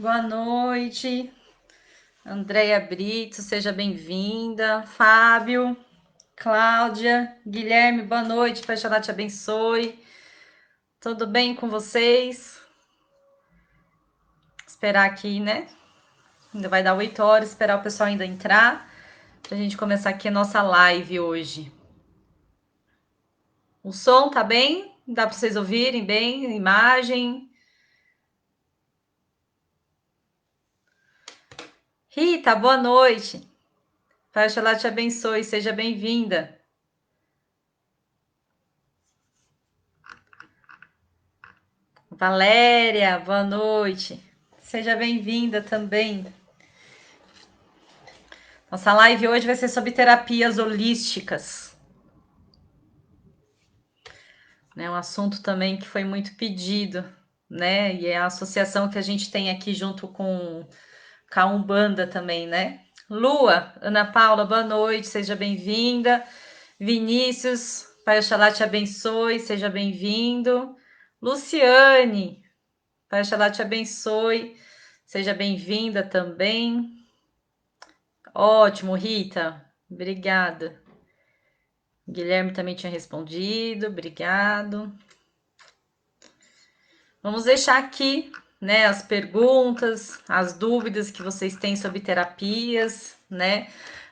Boa noite. Andréia Brito, seja bem-vinda. Fábio, Cláudia, Guilherme, boa noite. Pai Xalá te abençoe. Tudo bem com vocês? Esperar aqui, né? Ainda vai dar 8 horas, esperar o pessoal ainda entrar pra gente começar aqui a nossa live hoje. O som tá bem? Dá para vocês ouvirem bem? A imagem? Rita, boa noite. Pai Xalá te abençoe, seja bem-vinda. Valéria, boa noite. Seja bem-vinda também. Nossa live hoje vai ser sobre terapias holísticas, né? Um assunto também que foi muito pedido, né? E é a associação que a gente tem aqui junto com a Umbanda também, né? Lua, Ana Paula, boa noite, seja bem-vinda. Vinícius, Pai Oxalá te abençoe, seja bem-vindo. Luciane, Pai Oxalá te abençoe, seja bem-vinda também. Ótimo, Rita, obrigada. Guilherme também tinha respondido, obrigado. Vamos deixar aqui, né, as perguntas, as dúvidas que vocês têm sobre terapias, né?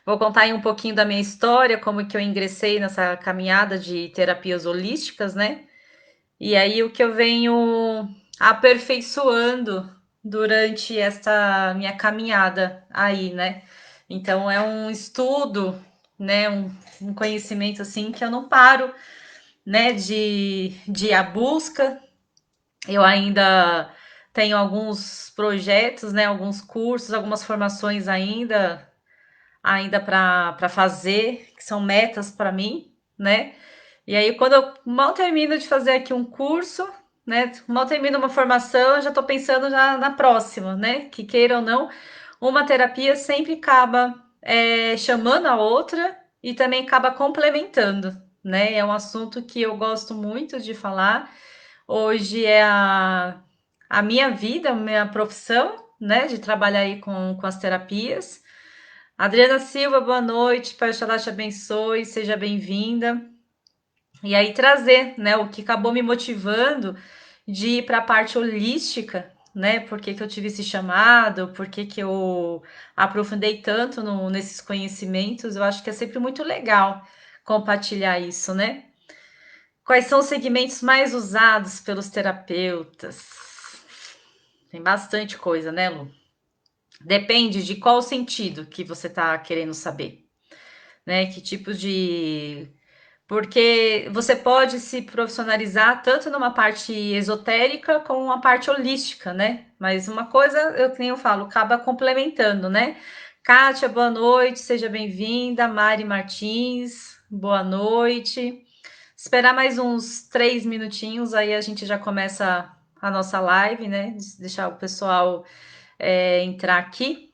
Vou contar aí um pouquinho da minha história, como que eu ingressei nessa caminhada de terapias holísticas, né? E aí o que eu venho aperfeiçoando durante esta minha caminhada aí, né? Então é um estudo, né, um conhecimento assim que eu não paro, né, de ir à busca. Eu ainda tenho alguns projetos, né, alguns cursos, algumas formações ainda para fazer, que são metas para mim, né? E aí quando eu mal termino de fazer aqui um curso, né, mal termino uma formação, eu já estou pensando já na próxima, né? Que queira ou não, uma terapia sempre acaba chamando a outra e também acaba complementando, né? É um assunto que eu gosto muito de falar. Hoje é a minha vida, a minha profissão, né, de trabalhar aí com as terapias. Adriana Silva, boa noite, Pai Oxalá te abençoe, seja bem-vinda. E aí trazer, né, o que acabou me motivando de ir para a parte holística, né, por que que eu tive esse chamado, por que que eu aprofundei tanto nesses conhecimentos, eu acho que é sempre muito legal compartilhar isso, né? Quais são os segmentos mais usados pelos terapeutas? Tem bastante coisa, né, Lu? Depende de qual sentido que você está querendo saber, né? Que tipo de. Porque você pode se profissionalizar tanto numa parte esotérica como uma parte holística, né? Mas uma coisa, eu que nem eu falo, acaba complementando, né? Kátia, boa noite, seja bem-vinda. Mari Martins, boa noite. Esperar mais uns 3 minutinhos, aí a gente já começa a nossa live, né? Deixar o pessoal entrar aqui.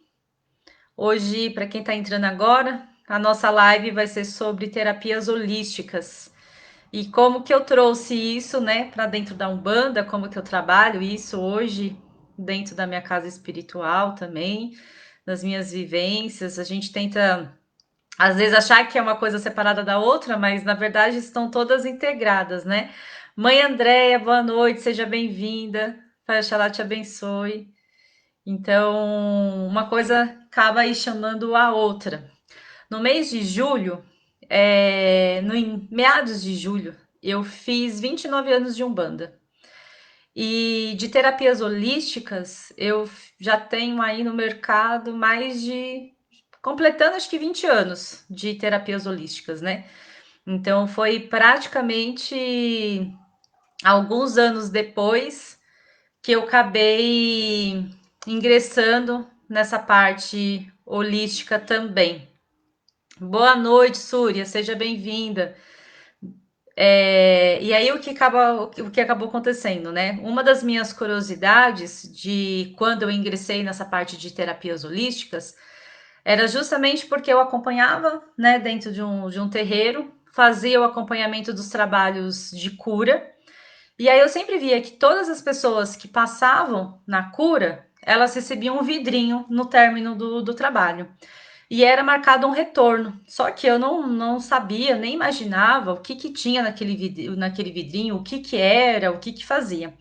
Hoje, para quem está entrando agora, a nossa live vai ser sobre terapias holísticas. E como que eu trouxe isso, né, para dentro da Umbanda, como que eu trabalho isso hoje dentro da minha casa espiritual também, das minhas vivências. A gente tenta às vezes achar que é uma coisa separada da outra, mas na verdade estão todas integradas, né? Mãe Andréia, boa noite, seja bem-vinda. Pai Oxalá te abençoe. Então, uma coisa acaba aí chamando a outra. No mês de julho, no em meados de julho, eu fiz 29 anos de Umbanda. E de terapias holísticas, eu já tenho aí no mercado mais de completando acho que 20 anos de terapias holísticas, né? Então foi praticamente alguns anos depois que eu acabei ingressando nessa parte holística também. Boa noite, Súria, seja bem-vinda. E aí o que acabou acontecendo, né? Uma das minhas curiosidades de quando eu ingressei nessa parte de terapias holísticas era justamente porque eu acompanhava, né, dentro de um terreiro, fazia o acompanhamento dos trabalhos de cura, e aí eu sempre via que todas as pessoas que passavam na cura, elas recebiam um vidrinho no término do trabalho. E era marcado um retorno. Só que eu não sabia, nem imaginava o que tinha naquele vidrinho, o que era, o que fazia.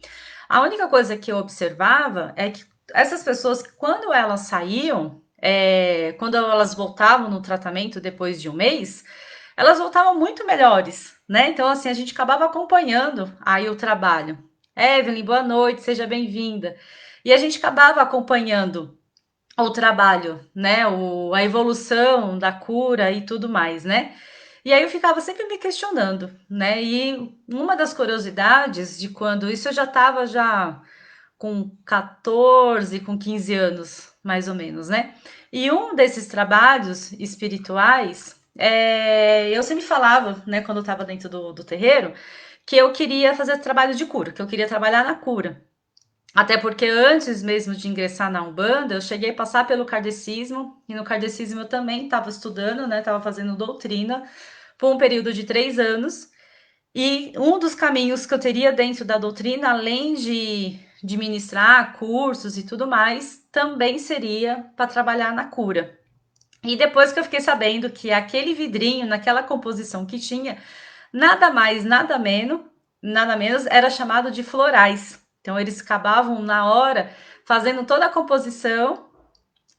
A única coisa que eu observava é que essas pessoas, quando elas saíam, quando elas voltavam no tratamento depois de um mês, elas voltavam muito melhores, né? Então, assim, a gente acabava acompanhando aí o trabalho. Evelyn, boa noite, seja bem-vinda. E a gente acabava acompanhando o trabalho, né? A evolução da cura e tudo mais, né? E aí eu ficava sempre me questionando, né? E uma das curiosidades de quando isso eu já estava já com 14, com 15 anos, mais ou menos, né? E um desses trabalhos espirituais, eu sempre falava, né, quando eu estava dentro do terreiro, que eu queria fazer trabalho de cura, que eu queria trabalhar na cura. Até porque antes mesmo de ingressar na Umbanda, eu cheguei a passar pelo kardecismo, e no kardecismo eu também estava estudando, né? Estava fazendo doutrina por um período de 3 anos. E um dos caminhos que eu teria dentro da doutrina, além de ministrar cursos e tudo mais, também seria para trabalhar na cura. E depois que eu fiquei sabendo que aquele vidrinho, naquela composição que tinha, nada mais, nada menos, era chamado de florais. Então eles acabavam na hora fazendo toda a composição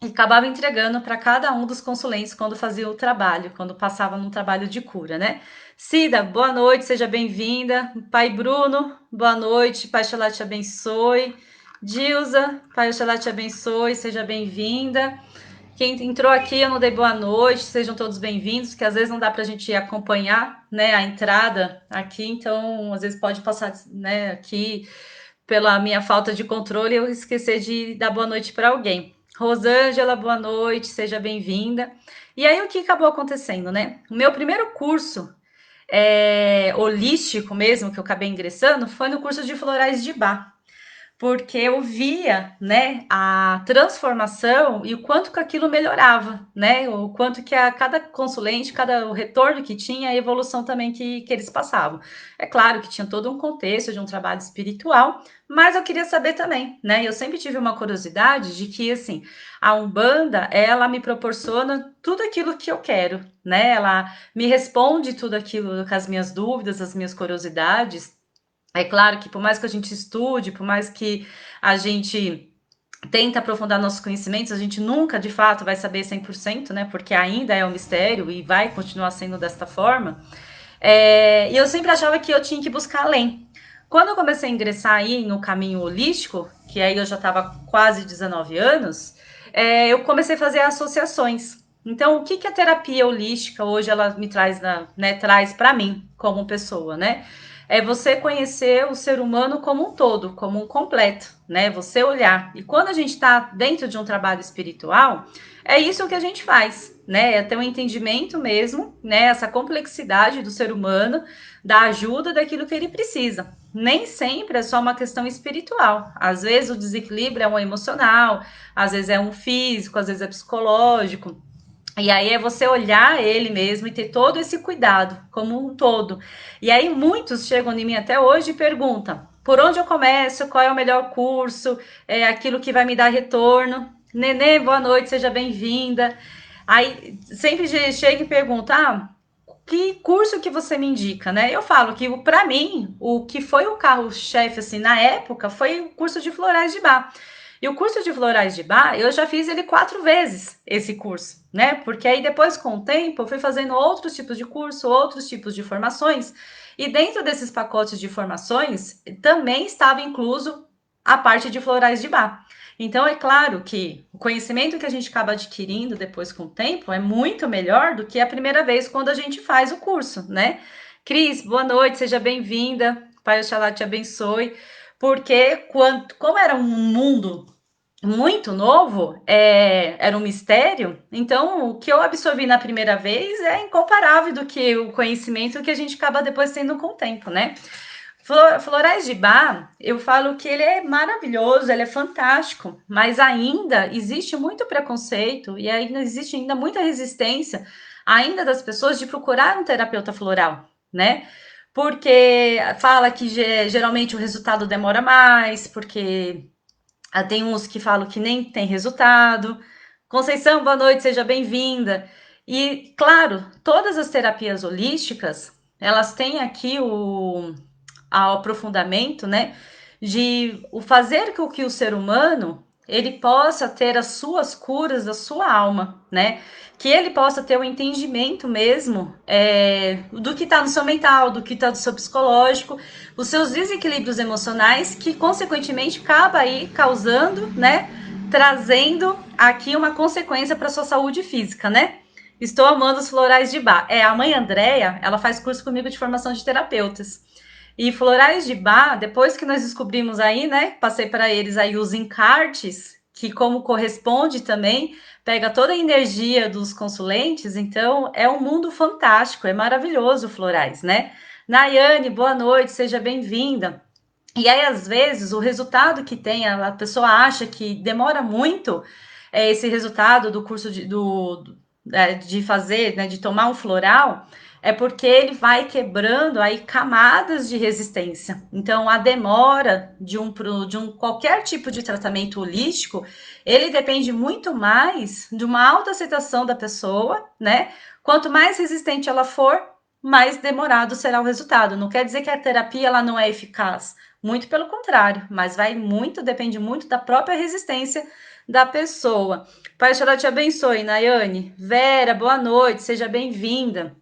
e acabava entregando para cada um dos consulentes quando fazia o trabalho, quando passava num trabalho de cura, né? Cida, boa noite, seja bem-vinda. Pai Bruno, boa noite, Pai Xalá te abençoe. Dilza, Pai Xalá te abençoe, seja bem-vinda. Quem entrou aqui, eu não dei boa noite, sejam todos bem-vindos, que às vezes não dá para a gente acompanhar, né, a entrada aqui, então às vezes pode passar, né, aqui pela minha falta de controle eu esquecer de dar boa noite para alguém. Rosângela, boa noite, seja bem-vinda. E aí o que acabou acontecendo, né? O meu primeiro curso holístico mesmo, que eu acabei ingressando, foi no curso de florais de Bach, porque eu via, né, a transformação e o quanto que aquilo melhorava, né, o quanto que a cada consulente, cada o retorno que tinha, a evolução também que eles passavam. É claro que tinha todo um contexto de um trabalho espiritual, mas eu queria saber também, né, eu sempre tive uma curiosidade de que, assim, a Umbanda, ela me proporciona tudo aquilo que eu quero, né, ela me responde tudo aquilo com as minhas dúvidas, as minhas curiosidades. É claro que por mais que a gente estude, por mais que a gente tenta aprofundar nossos conhecimentos, a gente nunca, de fato, vai saber 100%, né? Porque ainda é um mistério e vai continuar sendo desta forma. E eu sempre achava que eu tinha que buscar além. Quando eu comecei a ingressar aí no caminho holístico, que aí eu já estava quase 19 anos, eu comecei a fazer associações. Então, o que, que a terapia holística hoje ela me traz, traz para mim como pessoa, né? É você conhecer o ser humano como um todo, como um completo, né? Você olhar. E quando a gente está dentro de um trabalho espiritual, é isso que a gente faz, né? É ter um entendimento mesmo, né? Essa complexidade do ser humano, da ajuda daquilo que ele precisa. Nem sempre é só uma questão espiritual. Às vezes o desequilíbrio é um emocional, às vezes é um físico, às vezes é psicológico. E aí é você olhar ele mesmo e ter todo esse cuidado, como um todo. E aí muitos chegam em mim até hoje e perguntam: por onde eu começo? Qual é o melhor curso? É aquilo que vai me dar retorno? Nenê, boa noite, seja bem-vinda. Aí sempre chega e pergunta: que curso que você me indica, né? Eu falo que para mim o que foi o carro-chefe assim na época foi o curso de florais de Bach. E o curso de florais de Bach, eu já fiz ele 4 vezes, esse curso, né? Porque aí depois, com o tempo, eu fui fazendo outros tipos de curso, outros tipos de formações. E dentro desses pacotes de formações, também estava incluso a parte de florais de Bach. Então, é claro que o conhecimento que a gente acaba adquirindo depois com o tempo é muito melhor do que a primeira vez quando a gente faz o curso, né? Cris, boa noite, seja bem-vinda. Pai Oxalá te abençoe. Porque, como era um mundo muito novo, era um mistério, então o que eu absorvi na primeira vez é incomparável do que o conhecimento que a gente acaba depois tendo com o tempo, né? Florais de Bar, eu falo que ele é maravilhoso, ele é fantástico, mas ainda existe muito preconceito e ainda existe ainda muita resistência ainda das pessoas de procurar um terapeuta floral, né? Porque fala que geralmente o resultado demora mais, porque Tem uns que falam que nem tem resultado. Conceição, boa noite, seja bem-vinda. E, claro, todas as terapias holísticas, elas têm aqui ao aprofundamento, né, de o fazer com que o ser humano ele possa ter as suas curas da sua alma, né? Que ele possa ter o entendimento mesmo do que está no seu mental, do que está no seu psicológico, os seus desequilíbrios emocionais, que consequentemente acaba aí causando, né? Trazendo aqui uma consequência para sua saúde física, né? Estou amando os florais de Bach. A mãe Andréia, ela faz curso comigo de formação de terapeutas. E florais de Bach, depois que nós descobrimos aí, né, passei para eles aí os encartes, que como corresponde também, pega toda a energia dos consulentes, então é um mundo fantástico, é maravilhoso florais, né? Nayane, boa noite, seja bem-vinda. E aí, às vezes, o resultado que tem, a pessoa acha que demora muito esse resultado do curso de fazer, né, de tomar um floral, é porque ele vai quebrando aí camadas de resistência. Então, a demora de um qualquer tipo de tratamento holístico, ele depende muito mais de uma autoaceitação da pessoa, né? Quanto mais resistente ela for, mais demorado será o resultado. Não quer dizer que a terapia ela não é eficaz. Muito pelo contrário, mas depende muito da própria resistência da pessoa. Pai, Oxalá te abençoe, Nayane. Vera, boa noite, seja bem-vinda.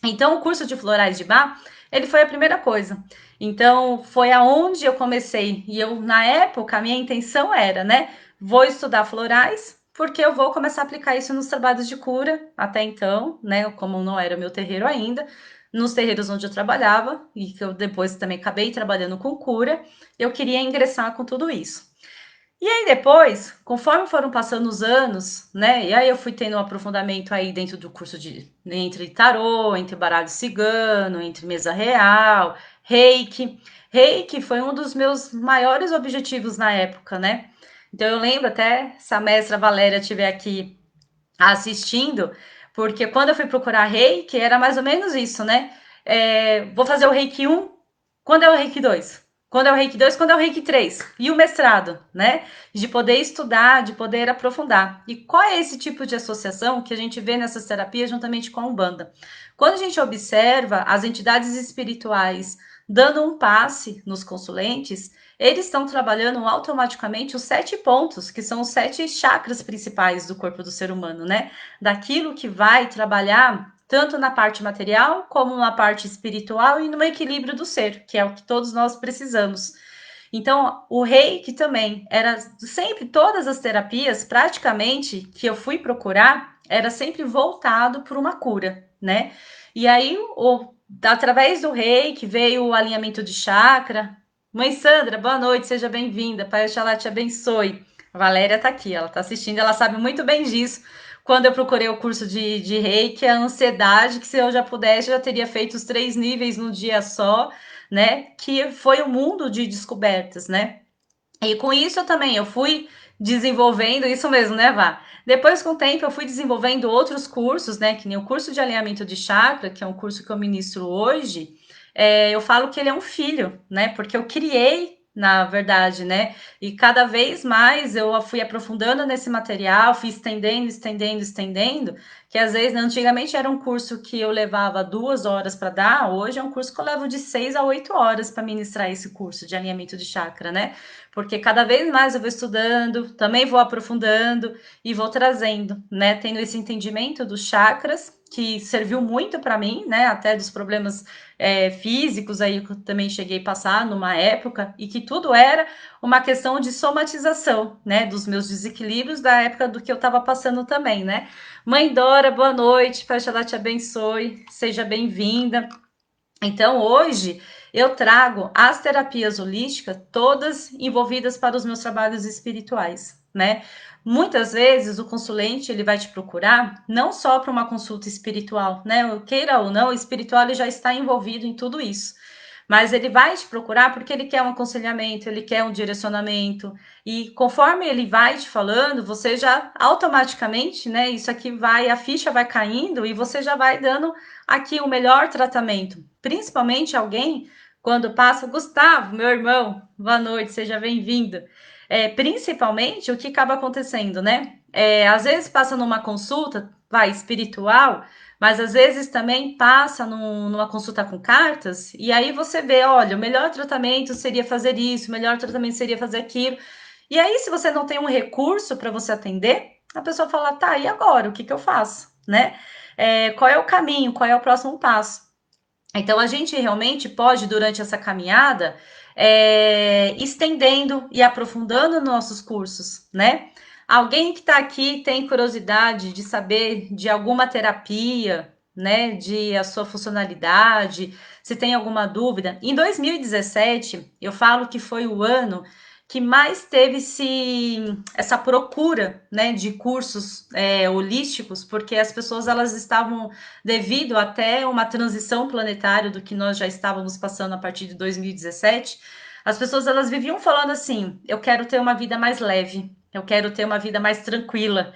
Então, o curso de florais de Bach, ele foi a primeira coisa. Então, foi aonde eu comecei. E eu, na época, a minha intenção era, né? Vou estudar florais, porque eu vou começar a aplicar isso nos trabalhos de cura, até então, né? Como não era meu terreiro ainda, nos terreiros onde eu trabalhava, e que eu depois também acabei trabalhando com cura, eu queria ingressar com tudo isso. E aí depois, conforme foram passando os anos, né? E aí eu fui tendo um aprofundamento aí dentro do curso entre tarô, entre baralho cigano, entre mesa real, reiki. Reiki foi um dos meus maiores objetivos na época, né? Então eu lembro até se a mestra Valéria estiver aqui assistindo, porque quando eu fui procurar reiki, era mais ou menos isso, né? Vou fazer o reiki 1, quando é o reiki 2? Quando é o reiki 2, quando é o reiki 3? E o mestrado, né? De poder estudar, de poder aprofundar. E qual é esse tipo de associação que a gente vê nessas terapias juntamente com a Umbanda? Quando a gente observa as entidades espirituais dando um passe nos consulentes, eles estão trabalhando automaticamente os 7 pontos, que são os 7 chakras principais do corpo do ser humano, né? Daquilo que vai trabalhar tanto na parte material como na parte espiritual e no equilíbrio do ser, que é o que todos nós precisamos. Então, o reiki também era sempre, todas as terapias, praticamente, que eu fui procurar, era sempre voltado por uma cura, né? E aí, através do reiki, veio o alinhamento de chakra. Mãe Sandra, boa noite, seja bem-vinda. Pai Oxalá te abençoe. A Valéria tá aqui, ela tá assistindo, ela sabe muito bem disso. Quando eu procurei o curso de reiki, a ansiedade, que se eu já pudesse, já teria feito os 3 níveis num dia só, né? Que foi um mundo de descobertas, né? E com isso eu fui desenvolvendo isso mesmo, né, Vá? Depois, com o tempo, eu fui desenvolvendo outros cursos, né? Que nem o curso de alinhamento de chakra, que é um curso que eu ministro hoje. Eu falo que ele é um filho, né? Porque eu criei, na verdade, né? E cada vez mais eu fui aprofundando nesse material, fui estendendo, estendendo, estendendo, que às vezes, antigamente era um curso que eu levava 2 horas para dar, hoje é um curso que eu levo de 6 a 8 horas para ministrar esse curso de alinhamento de chakra, né? Porque cada vez mais eu vou estudando, também vou aprofundando e vou trazendo, né? Tendo esse entendimento dos chakras, que serviu muito para mim, né? Até dos problemas físicos aí que eu também cheguei a passar numa época, e que tudo era uma questão de somatização, né? Dos meus desequilíbrios da época do que eu estava passando também, né? Mãe Dora, boa noite, Pai Oxalá te abençoe, seja bem-vinda. Então, hoje, eu trago as terapias holísticas todas envolvidas para os meus trabalhos espirituais, né? Muitas vezes o consulente ele vai te procurar não só para uma consulta espiritual, né? Queira ou não, o espiritual ele já está envolvido em tudo isso. Mas ele vai te procurar porque ele quer um aconselhamento, ele quer um direcionamento. E conforme ele vai te falando, você já automaticamente, né? Isso aqui vai, a ficha vai caindo e você já vai dando aqui o melhor tratamento. Principalmente alguém quando passa, Gustavo, meu irmão, boa noite, seja bem-vindo. Principalmente o que acaba acontecendo, né? Às vezes passa numa consulta, vai, espiritual, mas às vezes também passa numa consulta com cartas, e aí você vê, olha, o melhor tratamento seria fazer isso, o melhor tratamento seria fazer aquilo. E aí, se você não tem um recurso para você atender, a pessoa fala, tá, e agora? O que eu faço? Né? Qual é o caminho? Qual é o próximo passo? Então, a gente realmente pode, durante essa caminhada, estendendo e aprofundando nossos cursos, né? Alguém que está aqui tem curiosidade de saber de alguma terapia, né? De a sua funcionalidade, se tem alguma dúvida. Em 2017, eu falo que foi o ano que mais teve essa procura, né, de cursos holísticos, porque as pessoas elas estavam devido até uma transição planetária do que nós já estávamos passando a partir de 2017, as pessoas elas viviam falando assim: eu quero ter uma vida mais leve, eu quero ter uma vida mais tranquila,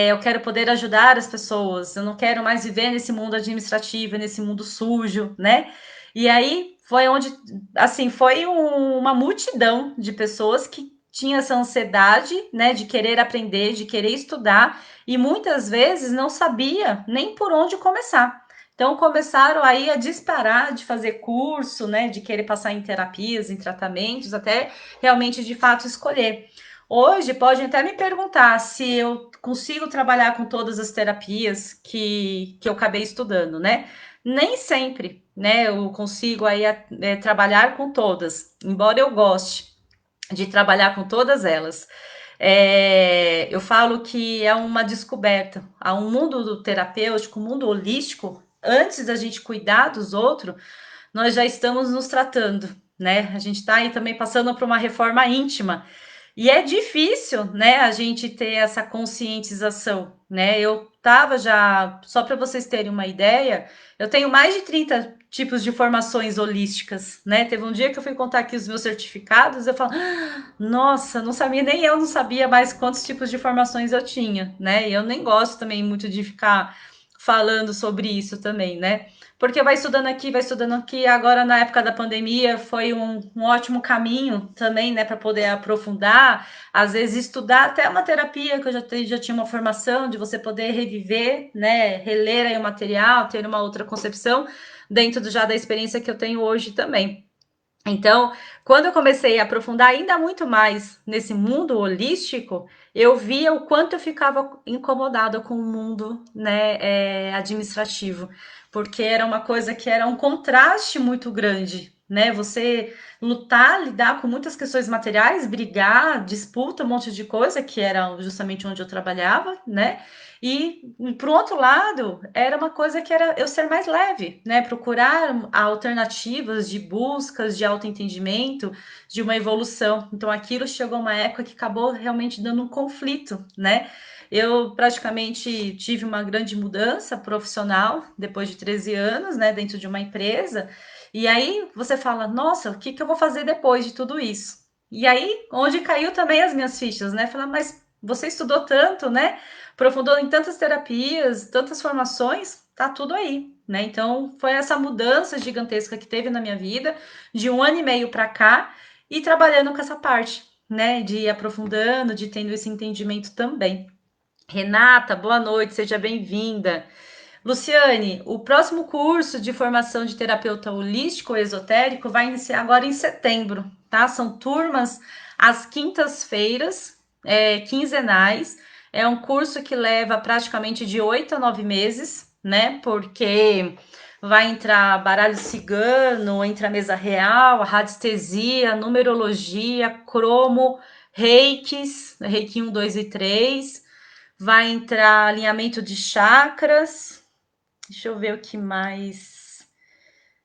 eu quero poder ajudar as pessoas, eu não quero mais viver nesse mundo administrativo, nesse mundo sujo, né? E aí foi onde, assim, foi uma multidão de pessoas que tinha essa ansiedade, né, de querer aprender, de querer estudar, e muitas vezes não sabia nem por onde começar. Então começaram aí a disparar de fazer curso, né, de querer passar em terapias, em tratamentos, até realmente de fato escolher. Hoje pode até me perguntar se eu consigo trabalhar com todas as terapias que eu acabei estudando, né? Nem sempre, né? Eu consigo aí trabalhar com todas, embora eu goste de trabalhar com todas elas. Eu falo que é uma descoberta. Há um mundo do terapêutico, um mundo holístico. Antes da gente cuidar dos outros, nós já estamos nos tratando, né? A gente está aí também passando por uma reforma íntima. E é difícil, né, a gente ter essa conscientização, né? Eu tava já, só para vocês terem uma ideia, eu tenho mais de 30 tipos de formações holísticas, né? Teve um dia que eu fui contar aqui os meus certificados, eu falo, nossa, não sabia, nem eu não sabia mais quantos tipos de formações eu tinha, né? E eu nem gosto também muito de ficar falando sobre isso também, né? Porque vai estudando aqui. Agora, na época da pandemia, foi um ótimo caminho também, né, para poder aprofundar. Às vezes, estudar até uma terapia, que eu já tinha uma formação, de você poder reviver, né, reler aí o material, ter uma outra concepção, dentro já da experiência que eu tenho hoje também. Então, quando eu comecei a aprofundar ainda muito mais nesse mundo holístico, eu via o quanto eu ficava incomodada com o mundo, né, administrativo, porque era uma coisa que era um contraste muito grande, né? Você lutar, lidar com muitas questões materiais, brigar, disputa, um monte de coisa, que era justamente onde eu trabalhava, né? E, por outro lado, era uma coisa que era eu ser mais leve, né? Procurar alternativas de buscas, de autoentendimento, de uma evolução. Então, aquilo chegou a uma época que acabou realmente dando um conflito, né? Eu praticamente tive uma grande mudança profissional depois de 13 anos, né, dentro de uma empresa. E aí você fala, nossa, o que eu vou fazer depois de tudo isso? E aí, onde caiu também as minhas fichas, né? Falar, mas você estudou tanto, né? Aprofundou em tantas terapias, tantas formações, tá tudo aí, né? Então, foi essa mudança gigantesca que teve na minha vida, de 1 ano e meio para cá, e trabalhando com essa parte, né? De ir aprofundando, de tendo esse entendimento também. Renata, boa noite, seja bem-vinda. Luciane, o próximo curso de formação de terapeuta holístico esotérico vai iniciar agora em setembro, tá? São turmas às quintas-feiras, quinzenais. É um curso que leva praticamente de 8 a 9 meses, né? Porque vai entrar baralho cigano, entra a mesa real, a radiestesia, numerologia, cromo, reikis, reiki 1, 2 e 3. Vai entrar alinhamento de chakras. Deixa eu ver o que mais.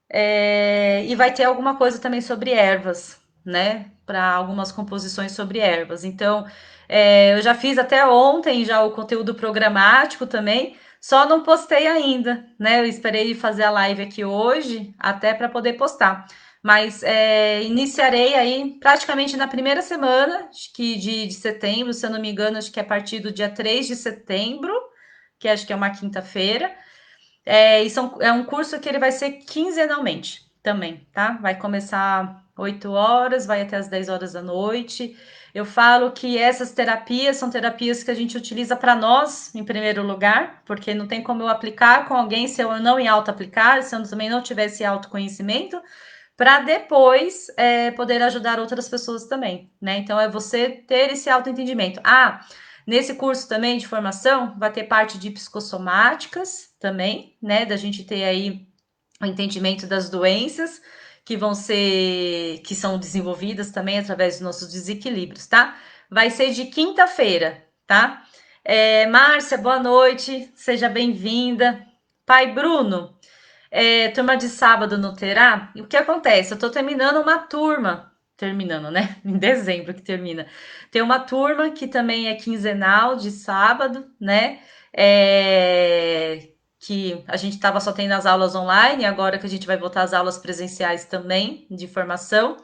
E vai ter alguma coisa também sobre ervas, né? Para algumas composições sobre ervas. Então, eu já fiz até ontem já o conteúdo programático também, só não postei ainda, né? Eu esperei fazer a live aqui hoje, até para poder postar. Mas iniciarei aí praticamente na primeira semana acho que de setembro, se eu não me engano, acho que é a partir do dia 3 de setembro, que acho que é uma quinta-feira. É um curso que ele vai ser quinzenalmente. também, tá? Vai começar 8 horas, vai até as 10 horas da noite. Eu falo que essas terapias são terapias que a gente utiliza para nós, em primeiro lugar, porque não tem como eu aplicar com alguém se eu não em auto-aplicar, se eu também não tivesse autoconhecimento, para depois poder ajudar outras pessoas também, né? Então é você ter esse autoentendimento. Ah, nesse curso também de formação vai ter parte de psicossomáticas também, né? Da gente ter aí o entendimento das doenças que são desenvolvidas também através dos nossos desequilíbrios, tá? Vai ser de quinta-feira, tá? Márcia, boa noite, seja bem-vinda. Pai Bruno, turma de sábado não terá? E o que acontece? Eu tô terminando uma turma, terminando, né? Em dezembro que termina. Tem uma turma que também é quinzenal de sábado, né? Que a gente estava só tendo as aulas online, agora que a gente vai voltar às aulas presenciais também, de formação.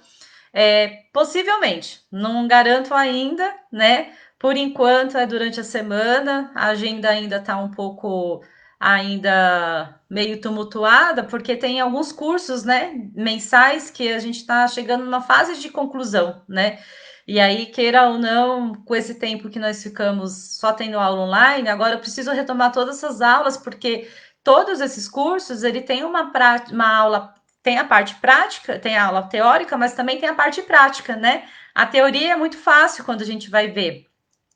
Possivelmente, não garanto ainda, né? Por enquanto é durante a semana, a agenda ainda está um pouco ainda meio tumultuada, porque tem alguns cursos, né, mensais que a gente está chegando numa fase de conclusão, né? E aí, queira ou não, com esse tempo que nós ficamos só tendo aula online, agora eu preciso retomar todas essas aulas, porque todos esses cursos, ele tem uma aula, tem a parte prática, tem a aula teórica, mas também tem a parte prática, né? A teoria é muito fácil quando a gente vai ver.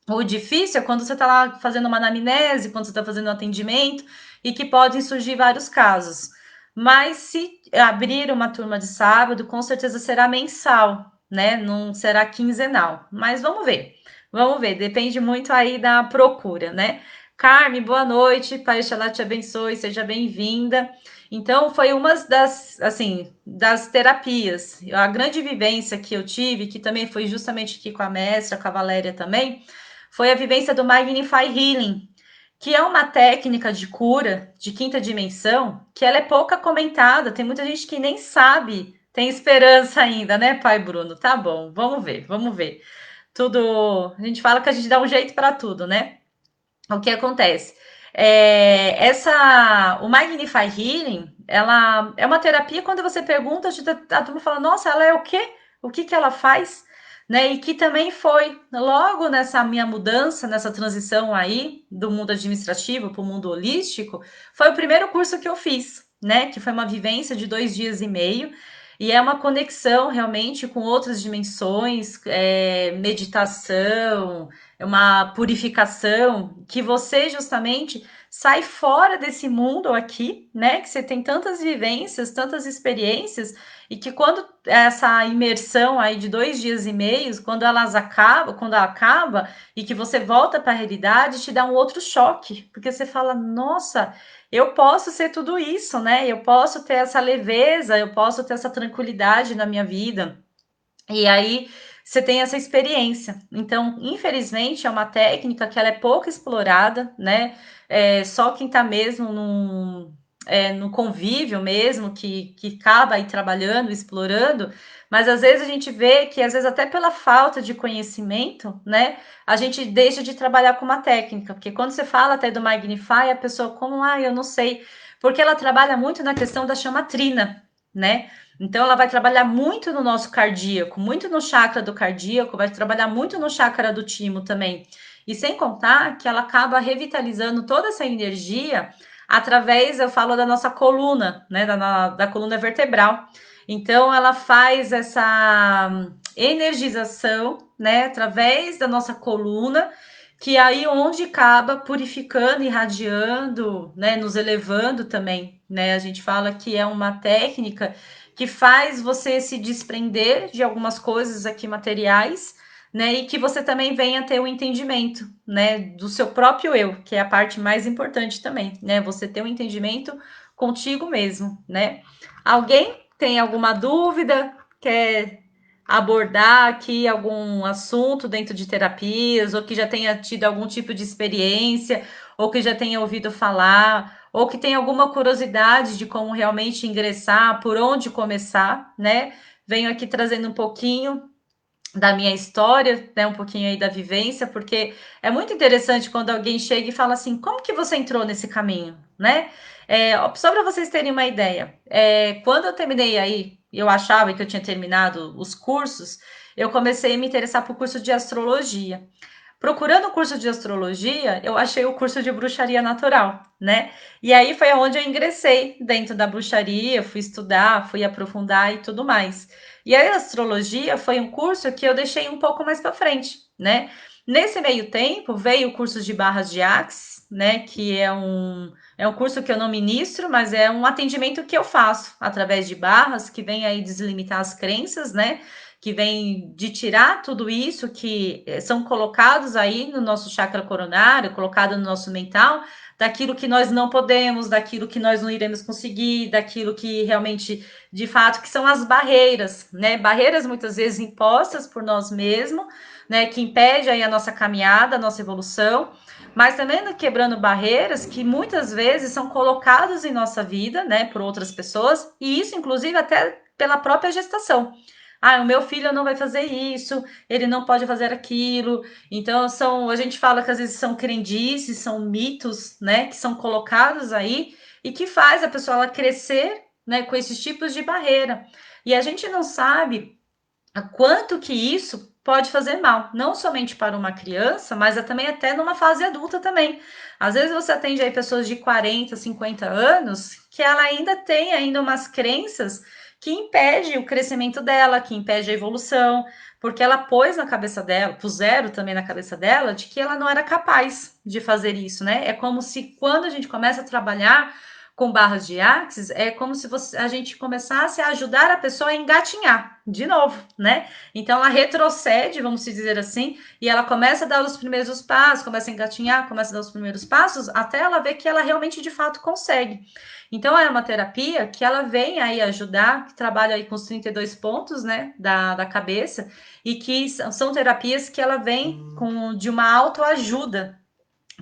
O difícil é quando você está lá fazendo uma anamnese, quando você está fazendo um atendimento, e que podem surgir vários casos. Mas se abrir uma turma de sábado, com certeza será mensal, né? Não será quinzenal. Mas vamos ver. Vamos ver, depende muito aí da procura, né? Carme, boa noite, Pai Xalá te abençoe, seja bem-vinda. Então, foi uma das, assim, das terapias. A grande vivência que eu tive, que também foi justamente aqui com a mestra, com a Valéria também, foi a vivência do Magnify Healing, que é uma técnica de cura de quinta dimensão, que ela é pouca comentada, tem muita gente que nem sabe, tem esperança ainda, né, pai Bruno? Tá bom, vamos ver, vamos ver. Tudo, a gente fala que a gente dá um jeito para tudo, né? O que acontece? O Magnify Healing, ela é uma terapia quando você pergunta, a turma fala, nossa, ela é o quê? O que que ela faz? Né? E que também foi logo nessa minha mudança, nessa transição aí do mundo administrativo para o mundo holístico, foi o primeiro curso que eu fiz, né? Que foi uma vivência de 2 dias e meio. E é uma conexão realmente com outras dimensões, meditação, é uma purificação que você justamente sai fora desse mundo aqui, né? Que você tem tantas vivências, tantas experiências, e que quando essa imersão aí de 2 dias e meio, quando ela acaba e que você volta para a realidade, te dá um outro choque, porque você fala, nossa, eu posso ser tudo isso, né? Eu posso ter essa leveza, eu posso ter essa tranquilidade na minha vida. E aí você tem essa experiência. Então, infelizmente, é uma técnica que ela é pouco explorada, né? Só quem está mesmo no convívio mesmo, que acaba aí trabalhando, explorando, mas às vezes a gente vê que, às vezes, até pela falta de conhecimento, né? A gente deixa de trabalhar com uma técnica, porque quando você fala até do Magnify, a pessoa, como, eu não sei, porque ela trabalha muito na questão da chamatrina, né? Então, ela vai trabalhar muito no nosso cardíaco, muito no chakra do cardíaco, vai trabalhar muito no chakra do timo também. E sem contar que ela acaba revitalizando toda essa energia através, eu falo, da nossa coluna, né, da coluna vertebral. Então, ela faz essa energização, né, através da nossa coluna, que aí onde acaba purificando, irradiando, né, nos elevando também, né? A gente fala que é uma técnica que faz você se desprender de algumas coisas aqui materiais, né? E que você também venha ter o entendimento, né, do seu próprio eu, que é a parte mais importante também, né? Você ter um entendimento contigo mesmo, né? Alguém tem alguma dúvida? Quer abordar aqui algum assunto dentro de terapias, ou que já tenha tido algum tipo de experiência, ou que já tenha ouvido falar, ou que tenha alguma curiosidade de como realmente ingressar, por onde começar, né? Venho aqui trazendo um pouquinho da minha história, né, um pouquinho aí da vivência, porque é muito interessante quando alguém chega e fala assim, como que você entrou nesse caminho, né? Só para vocês terem uma ideia, quando eu terminei aí, eu achava que eu tinha terminado os cursos, eu comecei a me interessar por curso de astrologia. Procurando o curso de astrologia, eu achei o curso de bruxaria natural, né? E aí foi onde eu ingressei dentro da bruxaria, fui estudar, fui aprofundar e tudo mais. E a astrologia foi um curso que eu deixei um pouco mais para frente, né? Nesse meio tempo veio o curso de barras de Axis, né? Que é um curso que eu não ministro, mas é um atendimento que eu faço através de barras, que vem aí deslimitar as crenças, né? Que vem de tirar tudo isso que são colocados aí no nosso chakra coronário, colocado no nosso mental, daquilo que nós não podemos, daquilo que nós não iremos conseguir, daquilo que realmente, de fato, que são as barreiras, né? Barreiras muitas vezes impostas por nós mesmos, né? Que impede aí a nossa caminhada, a nossa evolução, mas também quebrando barreiras que muitas vezes são colocadas em nossa vida, né? Por outras pessoas, e isso, inclusive, até pela própria gestação. Ah, o meu filho não vai fazer isso, ele não pode fazer aquilo. Então, a gente fala que às vezes são crendices, são mitos, né, que são colocados aí e que faz a pessoa ela crescer, né, com esses tipos de barreira. E a gente não sabe a quanto que isso pode fazer mal, não somente para uma criança, mas também até numa fase adulta também. Às vezes você atende aí pessoas de 40, 50 anos que ela ainda tem ainda umas crenças que impede o crescimento dela, que impede a evolução, porque ela pôs na cabeça dela, puseram também na cabeça dela, de que ela não era capaz de fazer isso, né? É como se quando a gente começa a trabalhar com barras de axis, é como se a gente começasse a ajudar a pessoa a engatinhar de novo, né? Então ela retrocede, vamos dizer assim, e ela começa a dar os primeiros passos, começa a engatinhar, começa a dar os primeiros passos, até ela ver que ela realmente de fato consegue. Então é uma terapia que ela vem aí ajudar, que trabalha aí com os 32 pontos, né, da cabeça, e que são terapias que ela vem com de uma autoajuda,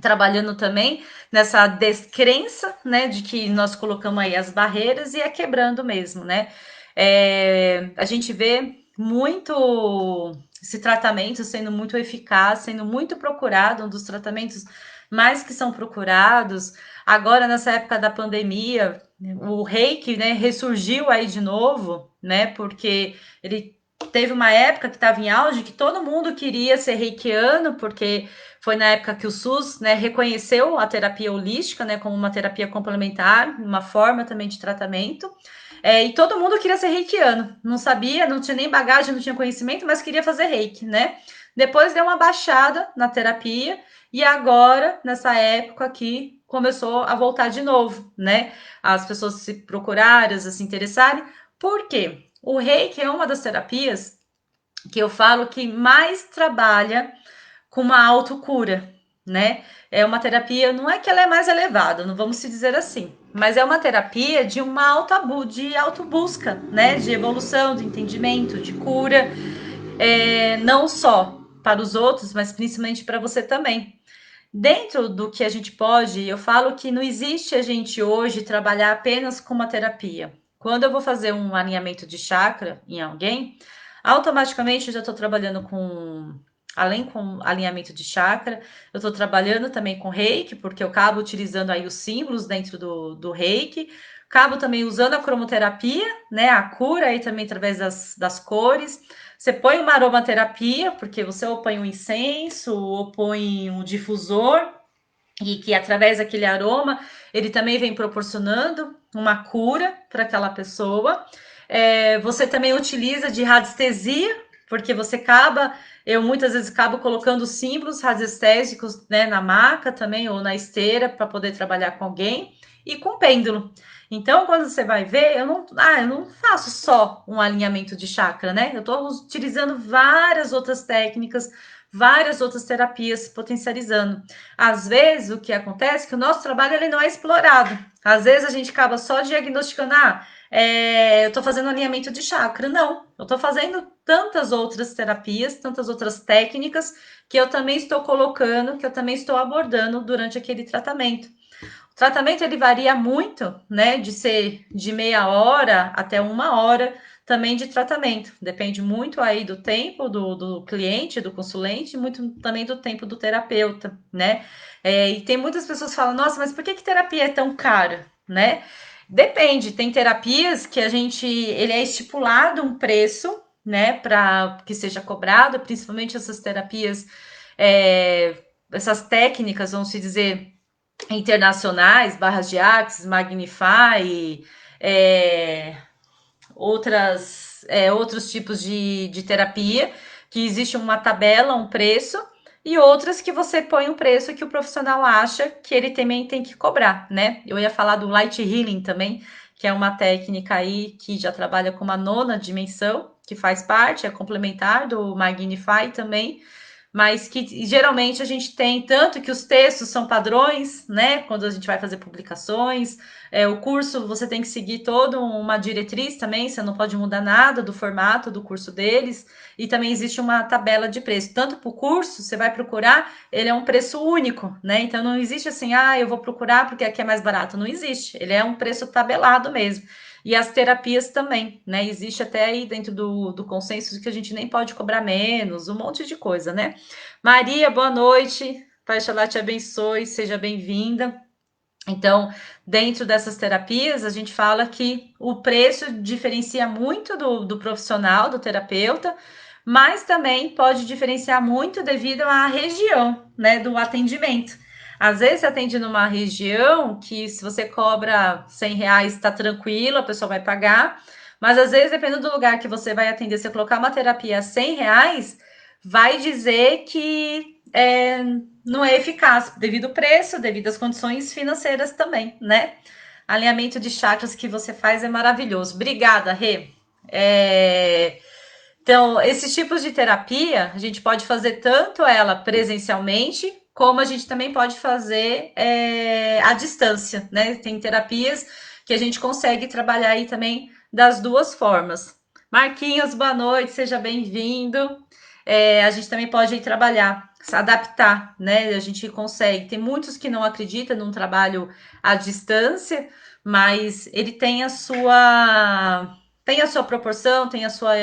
trabalhando também nessa descrença, né, de que nós colocamos aí as barreiras e é quebrando mesmo, né? A gente vê muito esse tratamento sendo muito eficaz, sendo muito procurado, um dos tratamentos mais que são procurados. Agora, nessa época da pandemia, o reiki, né, ressurgiu aí de novo, né, porque ele teve uma época que estava em auge que todo mundo queria ser reikiano, porque foi na época que o SUS, né, reconheceu a terapia holística, né, como uma terapia complementar, uma forma também de tratamento. E todo mundo queria ser reikiano. Não sabia, não tinha nem bagagem, não tinha conhecimento, mas queria fazer reiki, né? Depois deu uma baixada na terapia e agora, nessa época aqui, começou a voltar de novo, né? As pessoas se procurarem, se interessarem. Por quê? O reiki é uma das terapias que eu falo que mais trabalha com uma autocura, né? É uma terapia, não é que ela é mais elevada, não vamos se dizer assim, mas é uma terapia de uma de autobusca, né? De evolução, de entendimento, de cura, não só para os outros, mas principalmente para você também. Dentro do que a gente pode, eu falo que não existe a gente hoje trabalhar apenas com uma terapia. Quando eu vou fazer um alinhamento de chakra em alguém, automaticamente eu já estou trabalhando além com alinhamento de chakra, eu estou trabalhando também com reiki, porque eu acabo utilizando aí os símbolos dentro do reiki, acabo também usando a cromoterapia, né, a cura aí também através das cores. Você põe uma aromaterapia, porque você ou põe um incenso, ou põe um difusor, e que através daquele aroma ele também vem proporcionando uma cura para aquela pessoa. Você também utiliza de radiestesia, porque eu muitas vezes acabo colocando símbolos radiestésicos, né, na maca também ou na esteira para poder trabalhar com alguém e com pêndulo. Então, quando você vai ver, eu não faço só um alinhamento de chakra, né? Eu estou utilizando várias outras técnicas, várias outras terapias potencializando. Às vezes, o que acontece é que o nosso trabalho ele não é explorado. Às vezes, a gente acaba só diagnosticando, eu estou fazendo alinhamento de chakra. Não, eu estou fazendo tantas outras terapias, tantas outras técnicas que eu também estou colocando, que eu também estou abordando durante aquele tratamento. Tratamento ele varia muito, né? De ser de meia hora até 1 hora também de tratamento. Depende muito aí do tempo do cliente, do consulente, muito também do tempo do terapeuta, né? E tem muitas pessoas que falam, nossa, mas por que terapia é tão cara, né? Depende, tem terapias que ele é estipulado um preço, né, para que seja cobrado, principalmente essas terapias, essas técnicas, vamos se dizer, internacionais, barras de Axis, Magnify, é, outros tipos de terapia, que existe uma tabela, um preço, e outras que você põe um preço que o profissional acha que ele também tem que cobrar, né? Eu ia falar do Light Healing também, que é uma técnica aí que já trabalha com uma nona dimensão, que faz parte, é complementar do Magnify também, mas que geralmente a gente tem tanto que os textos são padrões, né? Quando a gente vai fazer publicações, o curso você tem que seguir toda uma diretriz também, você não pode mudar nada do formato do curso deles, e também existe uma tabela de preço. Tanto para o curso, você vai procurar, ele é um preço único, né? Então não existe assim, eu vou procurar porque aqui é mais barato. Não existe, ele é um preço tabelado mesmo. E as terapias também, né? Existe até aí dentro do consenso que a gente nem pode cobrar menos, um monte de coisa, né? Maria, boa noite. Pai Xalá te abençoe, seja bem-vinda. Então, dentro dessas terapias, a gente fala que o preço diferencia muito do profissional, do terapeuta, mas também pode diferenciar muito devido à região, né, do atendimento. Às vezes você atende numa região que se você cobra R$ 100, está tranquilo, a pessoa vai pagar, mas às vezes, dependendo do lugar que você vai atender, se você colocar uma terapia a R$ 100, vai dizer que não é eficaz, devido ao preço, devido às condições financeiras também, né? Alinhamento de chakras que você faz é maravilhoso. Obrigada, Rê. Então, esses tipos de terapia, a gente pode fazer tanto ela presencialmente, como a gente também pode fazer à distância, né? Tem terapias que a gente consegue trabalhar aí também das duas formas. Marquinhos, boa noite, seja bem-vindo. A gente também pode ir trabalhar, se adaptar, né? A gente consegue. Tem muitos que não acreditam num trabalho à distância, mas ele tem a sua proporção, tem a sua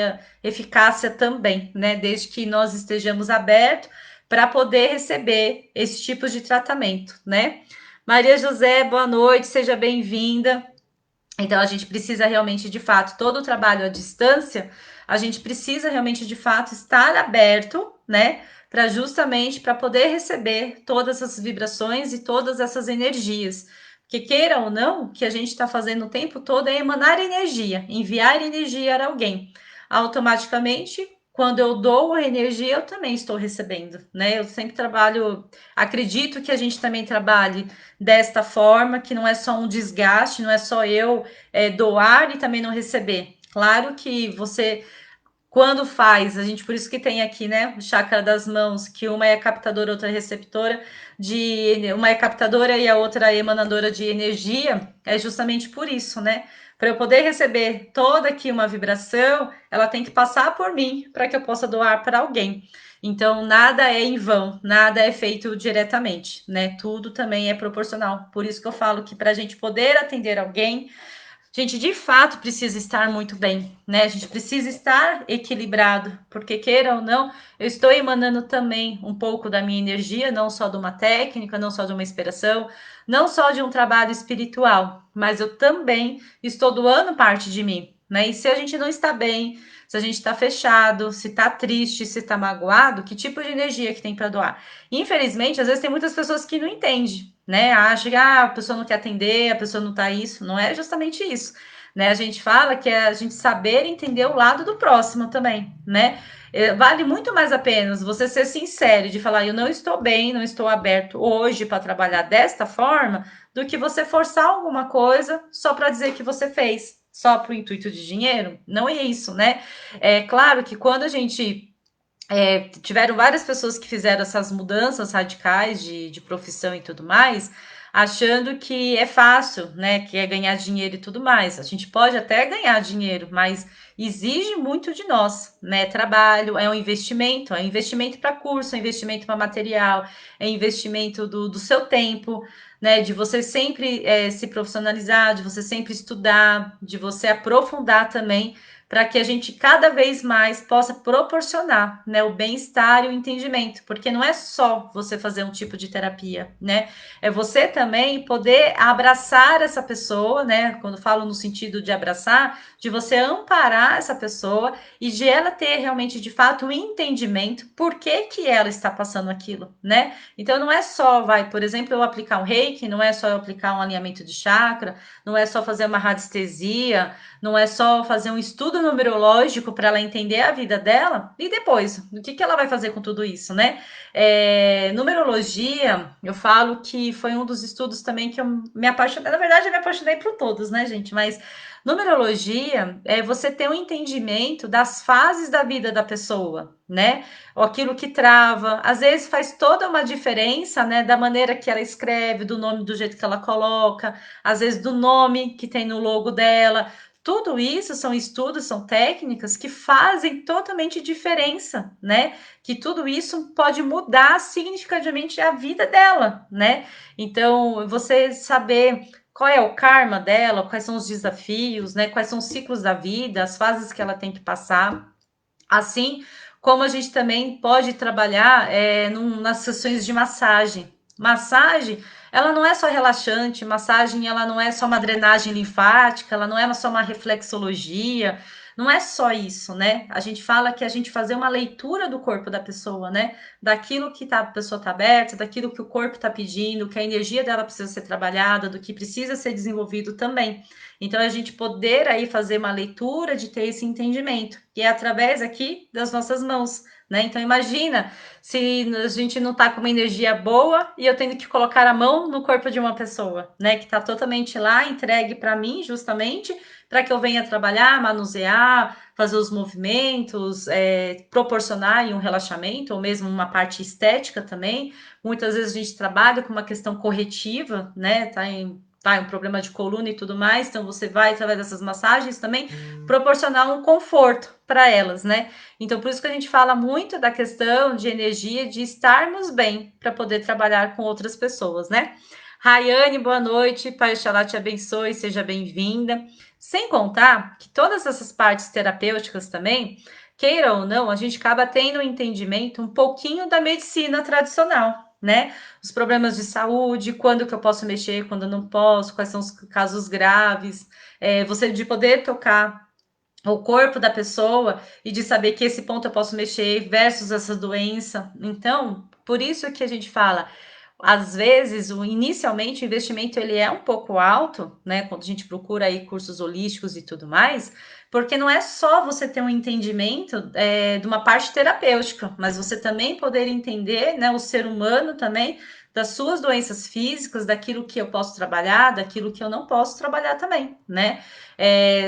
eficácia também, né? Desde que nós estejamos abertos para poder receber esse tipo de tratamento, né? Maria José, boa noite, seja bem-vinda. Então, a gente precisa realmente, de fato, todo o trabalho à distância, a gente precisa realmente, de fato, estar aberto, né? Para poder receber todas essas vibrações e todas essas energias. Porque queira ou não, o que a gente está fazendo o tempo todo é emanar energia, enviar energia a alguém. Automaticamente, quando eu dou a energia, eu também estou recebendo, né? Eu sempre trabalho, acredito que a gente também trabalhe desta forma, que não é só um desgaste, não é só eu doar e também não receber. Claro que você, quando faz, a gente, por isso que tem aqui, né, o chakra das mãos, que uma é captadora, outra é receptora, uma é captadora e a outra é emanadora de energia, é justamente por isso, né? Para eu poder receber toda aqui uma vibração, ela tem que passar por mim para que eu possa doar para alguém. Então, nada é em vão, nada é feito diretamente, né? Tudo também é proporcional. Por isso que eu falo que para a gente poder atender alguém, a gente de fato precisa estar muito bem, né? A gente precisa estar equilibrado, porque queira ou não, eu estou emanando também um pouco da minha energia, não só de uma técnica, não só de uma inspiração, não só de um trabalho espiritual, mas eu também estou doando parte de mim, né? E se a gente não está bem, se a gente está fechado, se está triste, se está magoado, que tipo de energia que tem para doar? Infelizmente, às vezes tem muitas pessoas que não entendem, né? Acha que a pessoa não quer atender, a pessoa não tá isso. Não é justamente isso, né? A gente fala que é a gente saber entender o lado do próximo também, né? Vale muito mais a pena você ser sincero de falar, eu não estou bem, não estou aberto hoje para trabalhar desta forma, do que você forçar alguma coisa só para dizer que você fez, só para o intuito de dinheiro. Não é isso, né? É claro que quando a gente tiveram várias pessoas que fizeram essas mudanças radicais de profissão e tudo mais, achando que é fácil, né? Que é ganhar dinheiro e tudo mais. A gente pode até ganhar dinheiro, mas exige muito de nós, né? Trabalho, é um investimento para curso, é um investimento para material, é investimento do seu tempo. né? De você sempre se profissionalizar, de você sempre estudar, de você aprofundar também, para que a gente cada vez mais possa proporcionar, né, o bem-estar e o entendimento, porque não é só você fazer um tipo de terapia, né? É você também poder abraçar essa pessoa, né? Quando falo no sentido de abraçar, de você amparar essa pessoa e de ela ter realmente de fato um entendimento por que que ela está passando aquilo, né? Então não é só, por exemplo, eu aplicar um reiki, não é só eu aplicar um alinhamento de chakra, não é só fazer uma radiestesia, não é só fazer um estudo numerológico para ela entender a vida dela e depois, o que que ela vai fazer com tudo isso, né? Numerologia, eu falo que foi um dos estudos também que eu me apaixonei. Na verdade, eu me apaixonei por todos, né, gente? Mas numerologia é você ter um entendimento das fases da vida da pessoa, né? Ou aquilo que trava. Às vezes faz toda uma diferença, né? Da maneira que ela escreve, do nome, do jeito que ela coloca, às vezes do nome que tem no logo dela. Tudo isso são estudos, são técnicas que fazem totalmente diferença, né? Que tudo isso pode mudar significativamente a vida dela, né? Então, você saber qual é o karma dela, quais são os desafios, né? Quais são os ciclos da vida, as fases que ela tem que passar. Assim como a gente também pode trabalhar nas sessões de massagem. Massagem, ela não é só relaxante, massagem, ela não é só uma drenagem linfática, ela não é só uma reflexologia, não é só isso, né? A gente fala que a gente fazer uma leitura do corpo da pessoa, né? Daquilo que a pessoa tá aberta, daquilo que o corpo tá pedindo, que a energia dela precisa ser trabalhada, do que precisa ser desenvolvido também. Então, a gente poder aí fazer uma leitura de ter esse entendimento, que é através aqui das nossas mãos, né? Então, imagina se a gente não tá com uma energia boa e eu tendo que colocar a mão no corpo de uma pessoa, né? Que tá totalmente lá, entregue para mim, justamente, para que eu venha trabalhar, manusear, fazer os movimentos, proporcionar um relaxamento, ou mesmo uma parte estética também. Muitas vezes a gente trabalha com uma questão corretiva, né? Um problema de coluna e tudo mais, então você vai, através dessas massagens também, proporcionar um conforto para elas, né? Então, por isso que a gente fala muito da questão de energia, de estarmos bem para poder trabalhar com outras pessoas, né? Rayane, boa noite, Pai Oxalá te abençoe, seja bem-vinda. Sem contar que todas essas partes terapêuticas também, queira ou não, a gente acaba tendo um entendimento um pouquinho da medicina tradicional, né? Os problemas de saúde, quando que eu posso mexer, quando eu não posso, quais são os casos graves, você de poder tocar o corpo da pessoa e de saber que esse ponto eu posso mexer versus essa doença. Então, por isso que a gente fala, às vezes, inicialmente, o investimento ele é um pouco alto, né? Quando a gente procura aí cursos holísticos e tudo mais, porque não é só você ter um entendimento de uma parte terapêutica, mas você também poder entender, né, o ser humano também, das suas doenças físicas, daquilo que eu posso trabalhar, daquilo que eu não posso trabalhar também, né?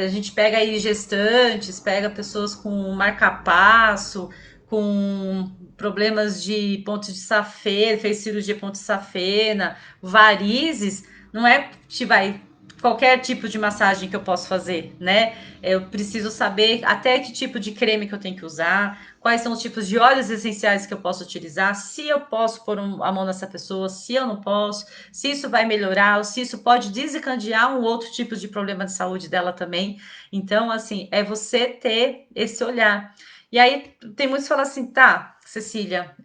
A gente pega aí gestantes, pega pessoas com marca-passo, com problemas de pontos de safena, fez cirurgia ponto de safena, varizes, não é que vai qualquer tipo de massagem que eu posso fazer, né? Eu preciso saber até que tipo de creme que eu tenho que usar, quais são os tipos de óleos essenciais que eu posso utilizar, se eu posso pôr a mão nessa pessoa, se eu não posso, se isso vai melhorar, ou se isso pode desencadear um outro tipo de problema de saúde dela também. Então, assim, é você ter esse olhar. E aí tem muitos que falam assim, tá, Cecília,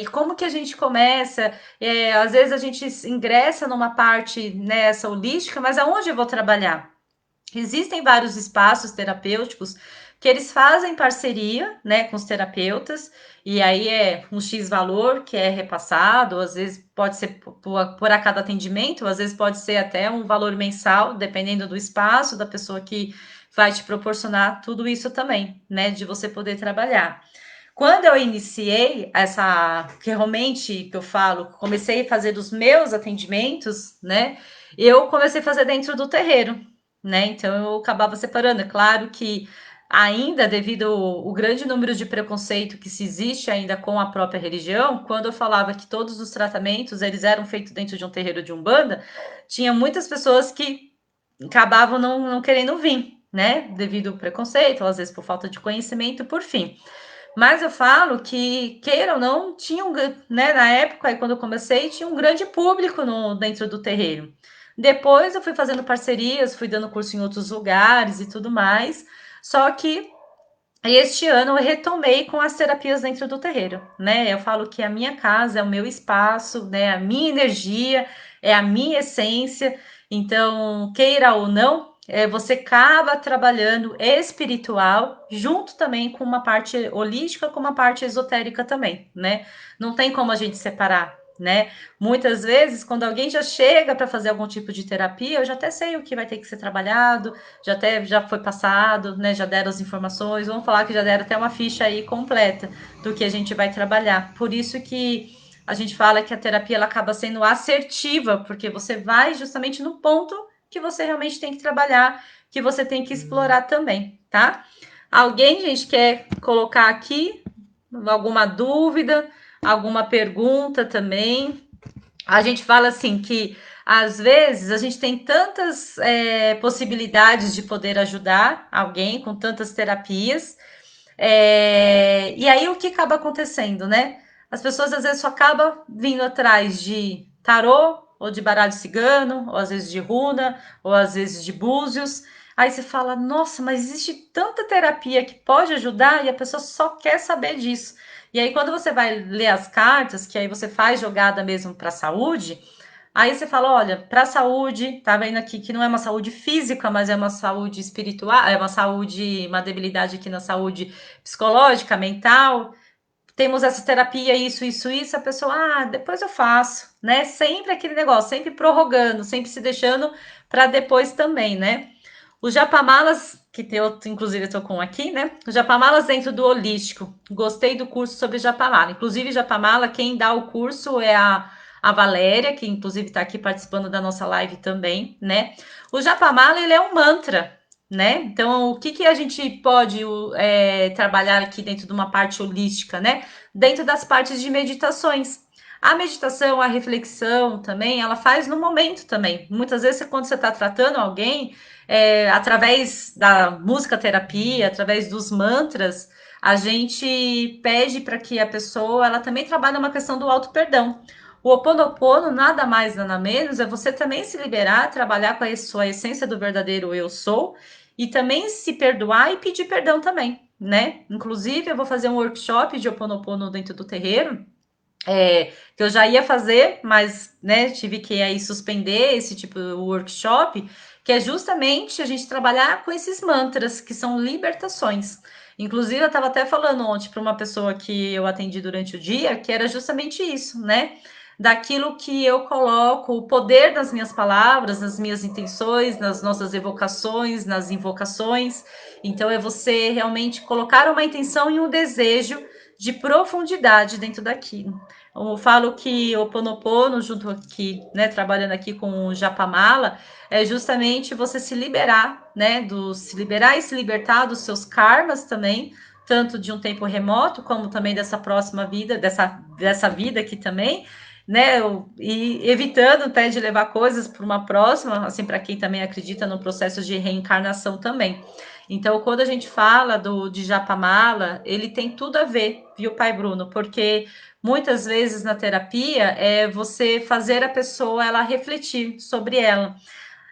e como que a gente começa? Às vezes a gente ingressa numa parte nessa holística, mas aonde eu vou trabalhar? Existem vários espaços terapêuticos que eles fazem parceria, né, com os terapeutas, e aí é um X valor que é repassado, às vezes pode ser por a cada atendimento, às vezes pode ser até um valor mensal, dependendo do espaço, da pessoa que vai te proporcionar tudo isso também, né, de você poder trabalhar. Quando eu iniciei essa, que realmente que eu falo, comecei a fazer dos meus atendimentos, né? Eu comecei a fazer dentro do terreiro, né? Então eu acabava separando. É claro que ainda devido ao grande número de preconceito que se existe ainda com a própria religião, quando eu falava que todos os tratamentos eles eram feitos dentro de um terreiro de Umbanda, tinha muitas pessoas que acabavam não querendo vir, né? Devido ao preconceito, ou às vezes por falta de conhecimento, por fim. Mas eu falo que, queira ou não, tinha né, na época, aí quando eu comecei, tinha um grande público dentro do terreiro. Depois eu fui fazendo parcerias, fui dando curso em outros lugares e tudo mais. Só que este ano eu retomei com as terapias dentro do terreiro, né? Eu falo que a minha casa é o meu espaço, né? A minha energia, é a minha essência. Então, queira ou não, você acaba trabalhando espiritual junto também com uma parte holística, com uma parte esotérica também, né? Não tem como a gente separar, né? Muitas vezes, quando alguém já chega para fazer algum tipo de terapia, eu já até sei o que vai ter que ser trabalhado, já foi passado, né? Já deram as informações, vamos falar que já deram até uma ficha aí completa do que a gente vai trabalhar. Por isso que a gente fala que a terapia ela acaba sendo assertiva, porque você vai justamente no ponto que você realmente tem que trabalhar, que você tem que explorar também, tá? Alguém, gente, quer colocar aqui alguma dúvida, alguma pergunta também? A gente fala assim que às vezes a gente tem tantas possibilidades de poder ajudar alguém com tantas terapias. E aí o que acaba acontecendo, né? As pessoas às vezes só acabam vindo atrás de tarô, ou de baralho cigano, ou às vezes de runa, ou às vezes de búzios. Aí você fala, nossa, mas existe tanta terapia que pode ajudar e a pessoa só quer saber disso. E aí, quando você vai ler as cartas, que aí você faz jogada mesmo para a saúde, aí você fala: olha, para a saúde, tá vendo aqui que não é uma saúde física, mas é uma saúde espiritual, é uma saúde, uma debilidade aqui na saúde psicológica, mental. Temos essa terapia, isso, a pessoa, depois eu faço, né? Sempre aquele negócio, sempre prorrogando, sempre se deixando para depois também, né? Os japamalas, que tem outro, inclusive eu tô com aqui, né? Os japamalas dentro do holístico. Gostei do curso sobre japamala. Inclusive, japamala, quem dá o curso é a Valéria, que inclusive está aqui participando da nossa live também, né? O japamala, ele é um mantra, né? Então, o que a gente pode trabalhar aqui dentro de uma parte holística, né? Dentro das partes de meditações. A meditação, a reflexão também, ela faz no momento também. Muitas vezes, quando você está tratando alguém, através da música terapia, através dos mantras, a gente pede para que a pessoa ela também trabalhe uma questão do auto perdão. O Ho'oponopono nada mais nada menos é você também se liberar, trabalhar com a sua essência do verdadeiro eu sou e também se perdoar e pedir perdão também, né? Inclusive eu vou fazer um workshop de Ho'oponopono dentro do terreiro, que eu já ia fazer, mas né, tive que aí suspender esse tipo de workshop, que é justamente a gente trabalhar com esses mantras, que são libertações. Inclusive, eu estava até falando ontem para uma pessoa que eu atendi durante o dia, que era justamente isso, né? Daquilo que eu coloco, o poder das minhas palavras, nas minhas intenções, nas nossas evocações, nas invocações. Então, é você realmente colocar uma intenção e um desejo de profundidade dentro daquilo. Eu falo que o Ponopono, junto aqui, né, trabalhando aqui com o Japamala, é justamente você se liberar, né, se liberar e se libertar dos seus karmas também, tanto de um tempo remoto, como também dessa próxima vida, dessa vida aqui também, né, e evitando até de levar coisas para uma próxima, assim, para quem também acredita no processo de reencarnação também. Então, quando a gente fala de Japamala, ele tem tudo a ver, viu, pai Bruno? Porque muitas vezes na terapia é você fazer a pessoa ela refletir sobre ela.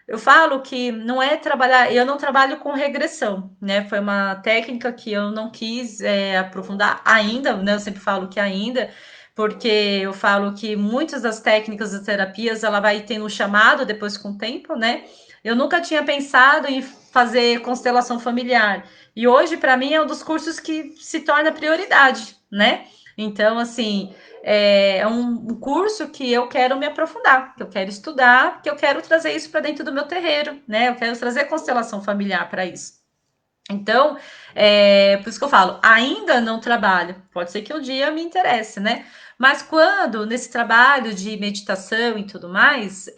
Eu falo que não é trabalhar, eu não trabalho com regressão, né? Foi uma técnica que eu não quis aprofundar ainda, né? Eu sempre falo que ainda, porque eu falo que muitas das técnicas das terapias ela vai tendo um chamado depois com o tempo, né? Eu nunca tinha pensado em fazer constelação familiar. E hoje, para mim, é um dos cursos que se torna prioridade, né? Então, assim, é um curso que eu quero me aprofundar, que eu quero estudar, que eu quero trazer isso para dentro do meu terreiro, né? Eu quero trazer constelação familiar para isso. Então, por isso que eu falo, ainda não trabalho. Pode ser que um dia me interesse, né? Mas quando nesse trabalho de meditação e tudo mais,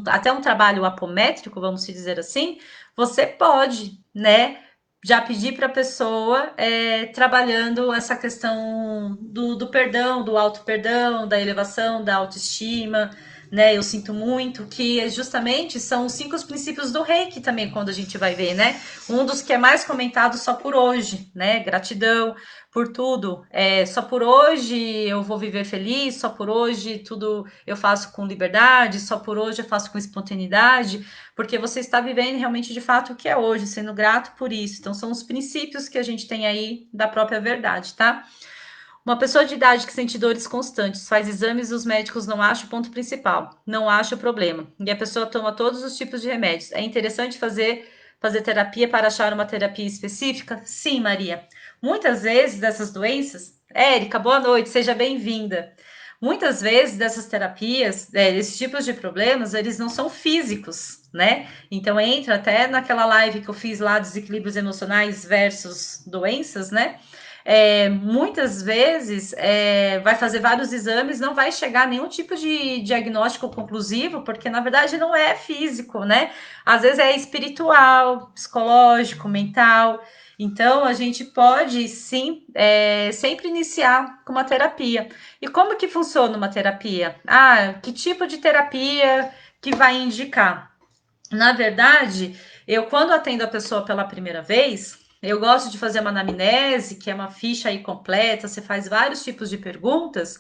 até um trabalho apométrico, vamos dizer assim, você pode, né? Já pedir para a pessoa trabalhando essa questão do perdão, do auto-perdão, da elevação, da autoestima, né? Eu sinto muito que justamente são os 5 princípios do Reiki também, quando a gente vai ver, né? Um dos que é mais comentado só por hoje, né? Gratidão por tudo. Só por hoje eu vou viver feliz, só por hoje tudo eu faço com liberdade, só por hoje eu faço com espontaneidade, porque você está vivendo realmente de fato o que é hoje, sendo grato por isso. Então, são os princípios que a gente tem aí da própria verdade, tá? Uma pessoa de idade que sente dores constantes, faz exames e os médicos não acham o ponto principal, não acham o problema. E a pessoa toma todos os tipos de remédios. É interessante fazer terapia para achar uma terapia específica? Sim, Maria. Muitas vezes dessas doenças, Érica, boa noite, seja bem-vinda. Muitas vezes dessas terapias, desses tipos de problemas, eles não são físicos, né? Então entra até naquela live que eu fiz lá, desequilíbrios emocionais versus doenças, né? Muitas vezes vai fazer vários exames, não vai chegar a nenhum tipo de diagnóstico conclusivo, porque na verdade não é físico, né? Às vezes é espiritual, psicológico, mental. Então a gente pode sim sempre iniciar com uma terapia. E como que funciona uma terapia? Ah, que tipo de terapia que vai indicar? Na verdade, eu quando atendo a pessoa pela primeira vez, eu gosto de fazer uma anamnese, que é uma ficha aí completa, você faz vários tipos de perguntas,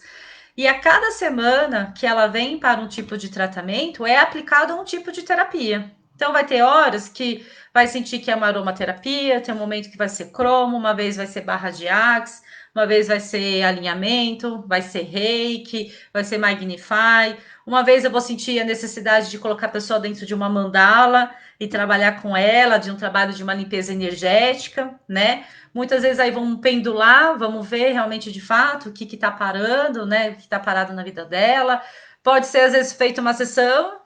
e a cada semana que ela vem para um tipo de tratamento, é aplicado um tipo de terapia. Então, vai ter horas que vai sentir que é uma aromaterapia, tem um momento que vai ser cromo, uma vez vai ser barra de axe, uma vez vai ser alinhamento, vai ser reiki, vai ser magnify. Uma vez eu vou sentir a necessidade de colocar a pessoa dentro de uma mandala e trabalhar com ela, de um trabalho de uma limpeza energética, né? Muitas vezes aí vamos pendular, vamos ver realmente de fato o que está parando, né? O que está parado na vida dela. Pode ser, às vezes, feita uma sessão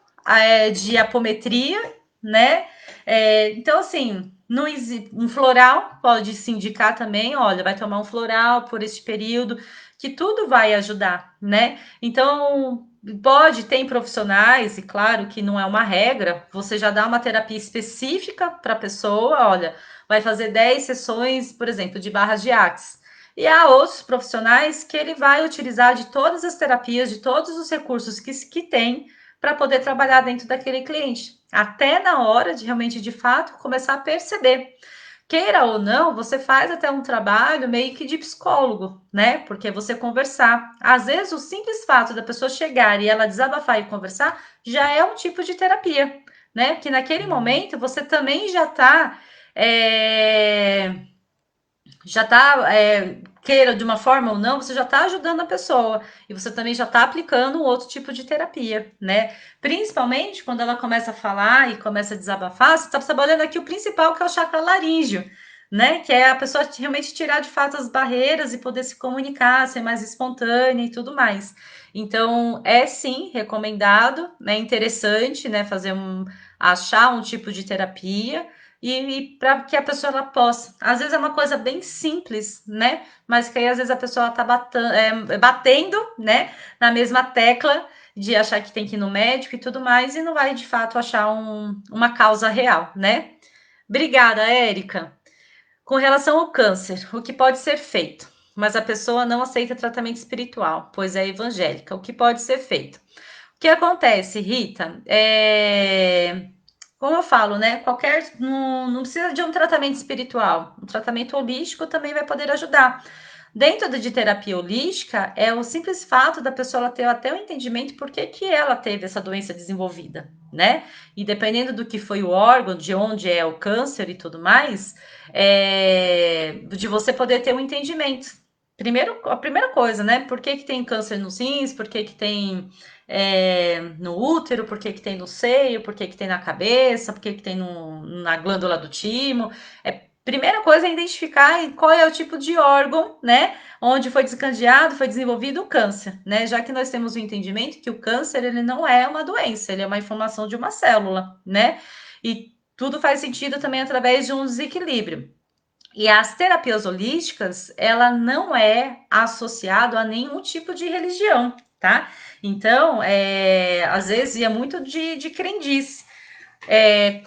de apometria, né? Então, assim, um floral pode se indicar também, olha, vai tomar um floral por este período, que tudo vai ajudar, né? Então, pode, tem profissionais, e claro que não é uma regra, você já dá uma terapia específica para a pessoa, olha, vai fazer 10 sessões, por exemplo, de barras de axis. E há outros profissionais que ele vai utilizar de todas as terapias, de todos os recursos que tem para poder trabalhar dentro daquele cliente, até na hora de realmente, de fato, começar a perceber. Queira ou não, você faz até um trabalho meio que de psicólogo, né? Porque você conversar. Às vezes, o simples fato da pessoa chegar e ela desabafar e conversar já é um tipo de terapia, né? Que naquele momento você também é, queira de uma forma ou não, você já está ajudando a pessoa e você também já está aplicando um outro tipo de terapia, né? Principalmente quando ela começa a falar e começa a desabafar, você está trabalhando aqui o principal, que é o chakra laríngeo, né? Que é a pessoa realmente tirar de fato as barreiras e poder se comunicar, ser mais espontânea e tudo mais. Então, é sim recomendado, é interessante, né? Achar um tipo de terapia e para que a pessoa ela possa. Às vezes é uma coisa bem simples, né? Mas que aí às vezes a pessoa está batendo, né, na mesma tecla de achar que tem que ir no médico e tudo mais, e não vai de fato achar uma causa real, né? Obrigada, Érica. Com relação ao câncer, o que pode ser feito? Mas a pessoa não aceita tratamento espiritual, pois é evangélica. O que pode ser feito? O que acontece, Rita? Como eu falo, né? Não precisa de um tratamento espiritual. Um tratamento holístico também vai poder ajudar. Dentro de terapia holística, é o simples fato da pessoa ela ter até o entendimento por que ela teve essa doença desenvolvida, né? E dependendo do que foi o órgão, de onde é o câncer e tudo mais, de você poder ter um entendimento. Primeiro, a primeira coisa, né? Por que tem câncer nos rins? Por que tem no útero, por que tem no seio, por que tem na cabeça, por que tem na glândula do timo. Primeira coisa é identificar qual é o tipo de órgão, né? Onde foi desencadeado, foi desenvolvido o câncer, né? Já que nós temos o entendimento que o câncer ele não é uma doença, ele é uma inflamação de uma célula, né? E tudo faz sentido também através de um desequilíbrio. E as terapias holísticas, ela não é associado a nenhum tipo de religião, tá? Então, às vezes é muito de crendice.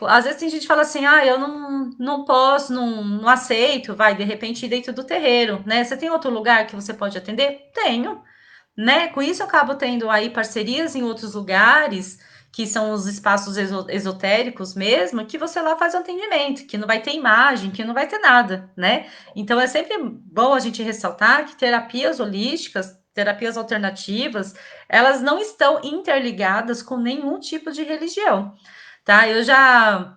Às vezes tem gente que fala assim, eu não posso, não aceito, vai, de repente ir dentro do terreiro, né? Você tem outro lugar que você pode atender? Tenho, né? Com isso eu acabo tendo aí parcerias em outros lugares, que são os espaços esotéricos mesmo, que você lá faz o atendimento, que não vai ter imagem, que não vai ter nada, né? Então é sempre bom a gente ressaltar que terapias holísticas, terapias alternativas, elas não estão interligadas com nenhum tipo de religião, tá? Eu já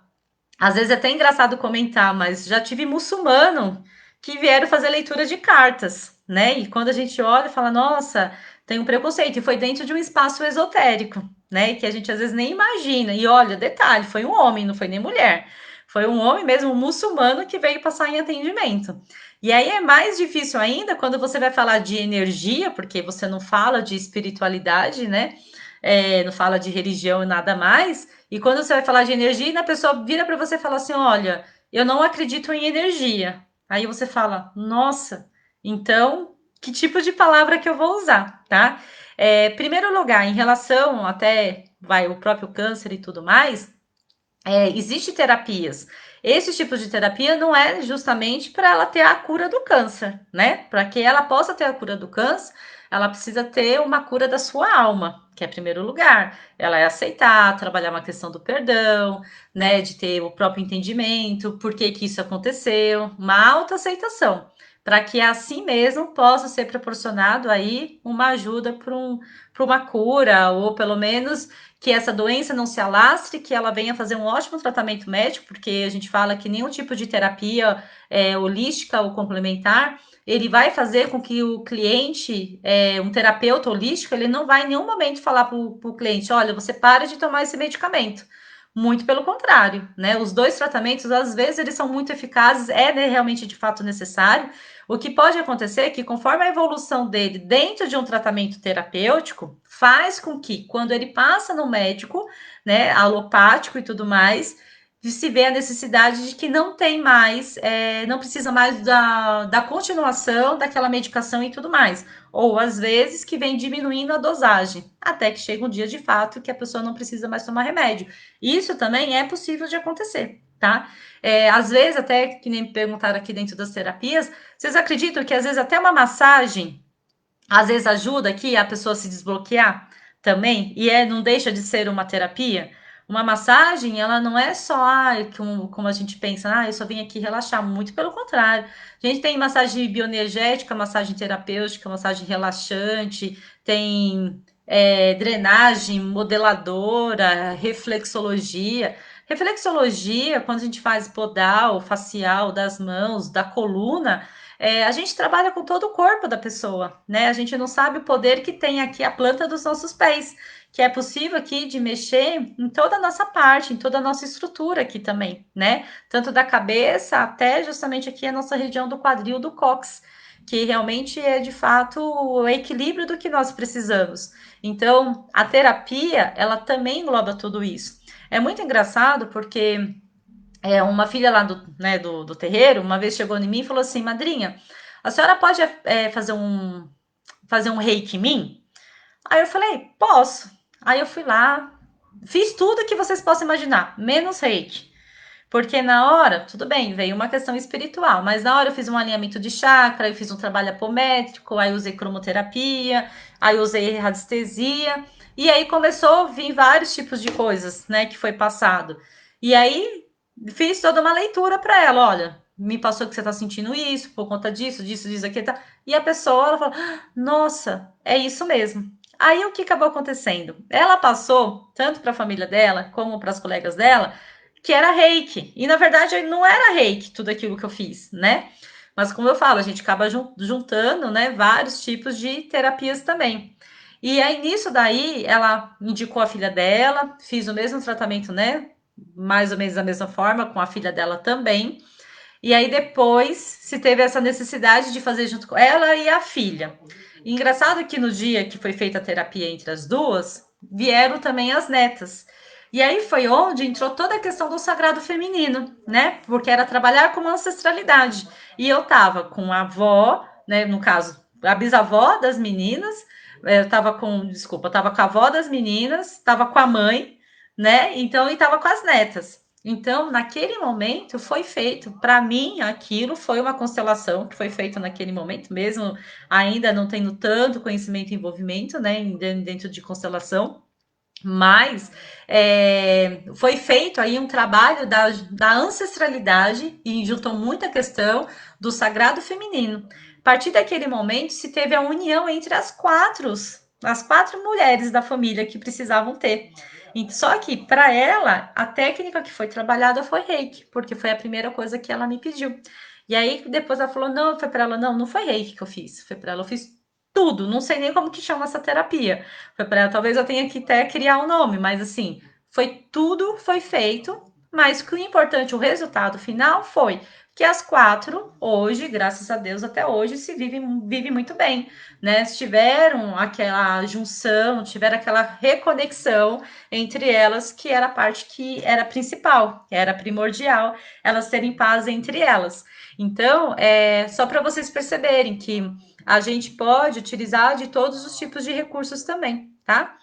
às vezes é até engraçado comentar, mas já tive muçulmano que vieram fazer leitura de cartas, né? E quando a gente olha e fala, nossa, tem um preconceito, e foi dentro de um espaço esotérico, né? Que a gente às vezes nem imagina. E olha, detalhe, foi um homem, não foi nem mulher. Foi um homem mesmo, um muçulmano, que veio passar em atendimento. E aí é mais difícil ainda quando você vai falar de energia, porque você não fala de espiritualidade, né? Não fala de religião e nada mais. E quando você vai falar de energia, a pessoa vira para você e fala assim: olha, eu não acredito em energia. Aí você fala: nossa, então que tipo de palavra que eu vou usar, tá? Primeiro lugar, em relação até vai o próprio câncer e tudo mais, existe terapias. Esse tipo de terapia não é justamente para ela ter a cura do câncer, né? Para que ela possa ter a cura do câncer, ela precisa ter uma cura da sua alma, que é primeiro lugar. Ela é aceitar, trabalhar uma questão do perdão, né? De ter o próprio entendimento, por que que isso aconteceu, uma autoaceitação, para que assim mesmo possa ser proporcionado aí uma ajuda para uma cura, ou pelo menos que essa doença não se alastre, que ela venha fazer um ótimo tratamento médico, porque a gente fala que nenhum tipo de terapia holística ou complementar, ele vai fazer com que o cliente, um terapeuta holístico, ele não vai em nenhum momento falar para o cliente, olha, você para de tomar esse medicamento. Muito pelo contrário, né? Os dois tratamentos, às vezes, eles são muito eficazes, realmente de fato necessário. O que pode acontecer é que, conforme a evolução dele dentro de um tratamento terapêutico, faz com que, quando ele passa no médico, né, alopático e tudo mais, se vê a necessidade de que não tem mais, não precisa mais da continuação daquela medicação e tudo mais. Ou, às vezes, que vem diminuindo a dosagem, até que chega um dia de fato que a pessoa não precisa mais tomar remédio. Isso também é possível de acontecer, tá? Às vezes, até que nem me perguntaram aqui dentro das terapias, vocês acreditam que às vezes até uma massagem às vezes ajuda aqui a pessoa a se desbloquear também? E não deixa de ser uma terapia? Uma massagem, ela não é só como a gente pensa, eu só vim aqui relaxar. Muito pelo contrário. A gente tem massagem bioenergética, massagem terapêutica, massagem relaxante, tem drenagem modeladora, reflexologia. Reflexologia, quando a gente faz podal, facial das mãos, da coluna, a gente trabalha com todo o corpo da pessoa, né? A gente não sabe o poder que tem aqui a planta dos nossos pés, que é possível aqui de mexer em toda a nossa parte, em toda a nossa estrutura aqui também, né? Tanto da cabeça até justamente aqui a nossa região do quadril, do cóccix, que realmente é de fato o equilíbrio do que nós precisamos. Então, a terapia, ela também engloba tudo isso. É muito engraçado porque uma filha lá do terreiro, uma vez chegou em mim e falou assim: madrinha, a senhora pode fazer um reiki em mim? Aí eu falei: posso. Aí eu fui lá, fiz tudo que vocês possam imaginar, menos reiki. Porque na hora, tudo bem, veio uma questão espiritual, mas na hora eu fiz um alinhamento de chakra, eu fiz um trabalho apométrico, aí usei cromoterapia, aí usei radiestesia, e aí começou a vir vários tipos de coisas, né, que foi passado. E aí fiz toda uma leitura para ela, olha, me passou que você tá sentindo isso, por conta disso, disso, disso, aqui, tá. E a pessoa, ela fala, nossa, é isso mesmo. Aí o que acabou acontecendo? Ela passou, tanto para a família dela, como para as colegas dela, que era reiki. E na verdade não era reiki tudo aquilo que eu fiz, né? Mas como eu falo, a gente acaba juntando, né, vários tipos de terapias também. E aí nisso daí, ela indicou a filha dela, fiz o mesmo tratamento, né? Mais ou menos da mesma forma com a filha dela também. E aí depois se teve essa necessidade de fazer junto com ela e a filha. E engraçado que no dia que foi feita a terapia entre as duas, vieram também as netas. E aí foi onde entrou toda a questão do sagrado feminino, né? Porque era trabalhar com ancestralidade. E eu tava com a avó, né? No caso, a bisavó das meninas. Eu tava com, desculpa, eu tava com a avó das meninas, tava com a mãe, né? Então, e tava com as netas. Então, naquele momento, foi feito. Para mim, aquilo foi uma constelação que foi feita naquele momento, mesmo ainda não tendo tanto conhecimento e envolvimento, né, dentro de constelação. Mas foi feito aí um trabalho da ancestralidade e juntou muita questão do sagrado feminino. A partir daquele momento se teve a união entre as quatro mulheres da família que precisavam ter. E só que para ela a técnica que foi trabalhada foi Reiki, porque foi a primeira coisa que ela me pediu. E aí depois ela falou, não, foi para ela, não, não foi Reiki que eu fiz, foi para ela, eu fiz tudo, não sei nem como que chama essa terapia. Foi para ela, talvez eu tenha que até criar um nome, mas assim, foi tudo foi feito, mas o importante, o resultado final foi que as quatro, hoje, graças a Deus, até hoje, se vive muito bem, né? Tiveram aquela junção, tiveram aquela reconexão entre elas, que era a parte que era principal, que era primordial, elas terem paz entre elas. Então, só para vocês perceberem que a gente pode utilizar de todos os tipos de recursos também, tá?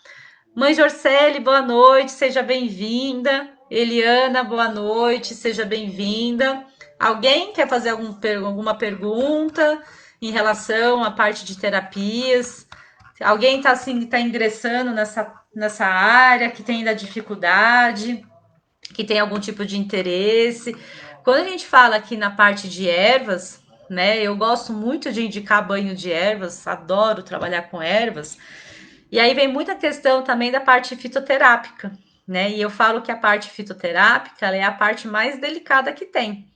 Mãe Jorcele, boa noite, seja bem-vinda. Eliana, boa noite, seja bem-vinda. Alguém quer fazer alguma pergunta em relação à parte de terapias? Alguém está assim, tá ingressando nessa área, que tem ainda dificuldade, que tem algum tipo de interesse? Quando a gente fala aqui na parte de ervas, né? Eu gosto muito de indicar banho de ervas, adoro trabalhar com ervas. E aí vem muita questão também da parte fitoterápica, né? E eu falo que a parte fitoterápica é a parte mais delicada que tem,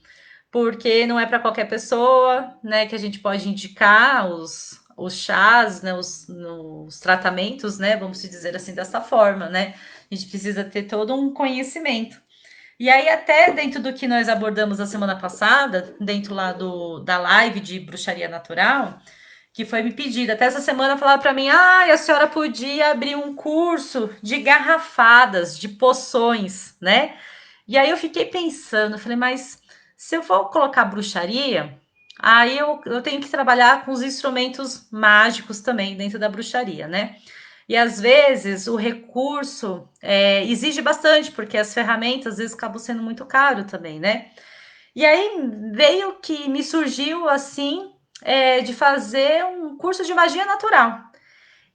porque não é para qualquer pessoa, né, que a gente pode indicar os chás, né, os tratamentos, né, vamos dizer assim dessa forma, né? A gente precisa ter todo um conhecimento. E aí, até dentro do que nós abordamos a semana passada, dentro lá da live de bruxaria natural, que foi me pedida. Até essa semana falaram para mim: ah, a senhora podia abrir um curso de garrafadas, de poções, né? E aí eu fiquei pensando, falei, mas se eu for colocar bruxaria, aí eu tenho que trabalhar com os instrumentos mágicos também dentro da bruxaria, né? E às vezes o recurso exige bastante, porque as ferramentas às vezes acabam sendo muito caro também, né? E aí veio que me surgiu assim de fazer um curso de magia natural.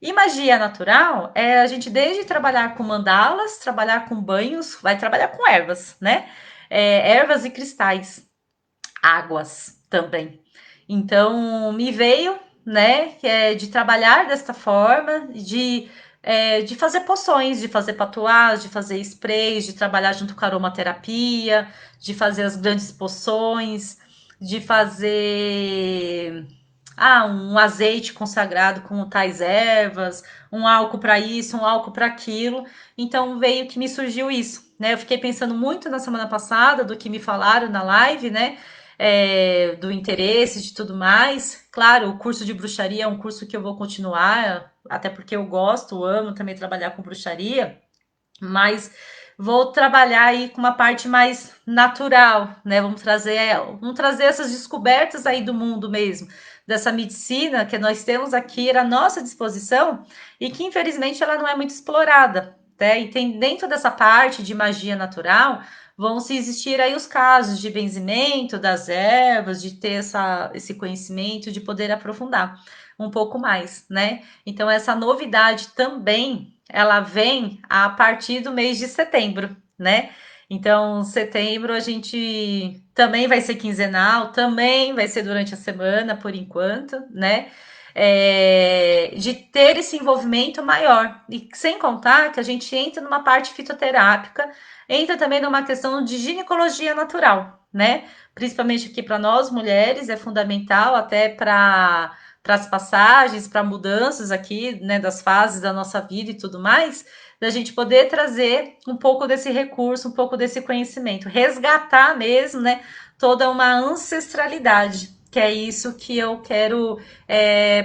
E magia natural é a gente desde trabalhar com mandalas, trabalhar com banhos, vai trabalhar com ervas, né? Ervas e cristais, águas também. Então me veio, né, de trabalhar desta forma, de fazer poções, de fazer patuás, de fazer sprays, de trabalhar junto com a aromaterapia, de fazer as grandes poções, de fazer um azeite consagrado com tais ervas, um álcool para isso, um álcool para aquilo. Então veio que me surgiu isso, né? Eu fiquei pensando muito na semana passada do que me falaram na live, né? Do interesse de tudo mais. Claro, o curso de bruxaria é um curso que eu vou continuar, até porque eu gosto, amo também trabalhar com bruxaria, mas vou trabalhar aí com uma parte mais natural, né? Vamos trazer essas descobertas aí do mundo mesmo, dessa medicina que nós temos aqui à nossa disposição e que infelizmente ela não é muito explorada, né? E tem dentro dessa parte de magia natural vão se existir aí os casos de benzimento das ervas, de ter esse conhecimento, de poder aprofundar um pouco mais, né? Então essa novidade também ela vem a partir do mês de setembro, né? Então, setembro a gente também vai ser quinzenal, também vai ser durante a semana, por enquanto, né? De ter esse envolvimento maior. E sem contar que a gente entra numa parte fitoterápica, entra também numa questão de ginecologia natural, né? Principalmente aqui para nós mulheres é fundamental até para as passagens, para mudanças aqui, né, das fases da nossa vida e tudo mais, da gente poder trazer um pouco desse recurso, um pouco desse conhecimento, resgatar mesmo, né, toda uma ancestralidade, que é isso que eu quero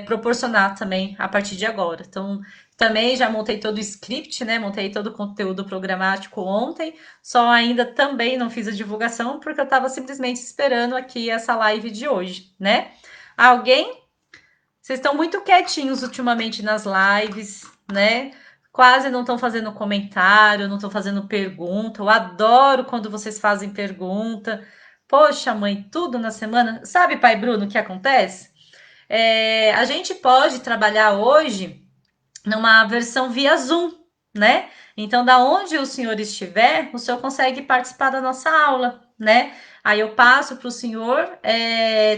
proporcionar também a partir de agora. Então, também já montei todo o script, né? Montei todo o conteúdo programático ontem, só ainda também não fiz a divulgação porque eu estava simplesmente esperando aqui essa live de hoje, né? Alguém vocês estão muito quietinhos ultimamente nas lives, né? quase não estão fazendo comentário, não estão fazendo pergunta. Eu adoro quando vocês fazem pergunta. Poxa, mãe, tudo na semana. Sabe, pai Bruno, o que acontece? A gente pode trabalhar hoje numa versão via Zoom, né? Então, da onde o senhor estiver, o senhor consegue participar da nossa aula, né? Aí eu passo para o senhor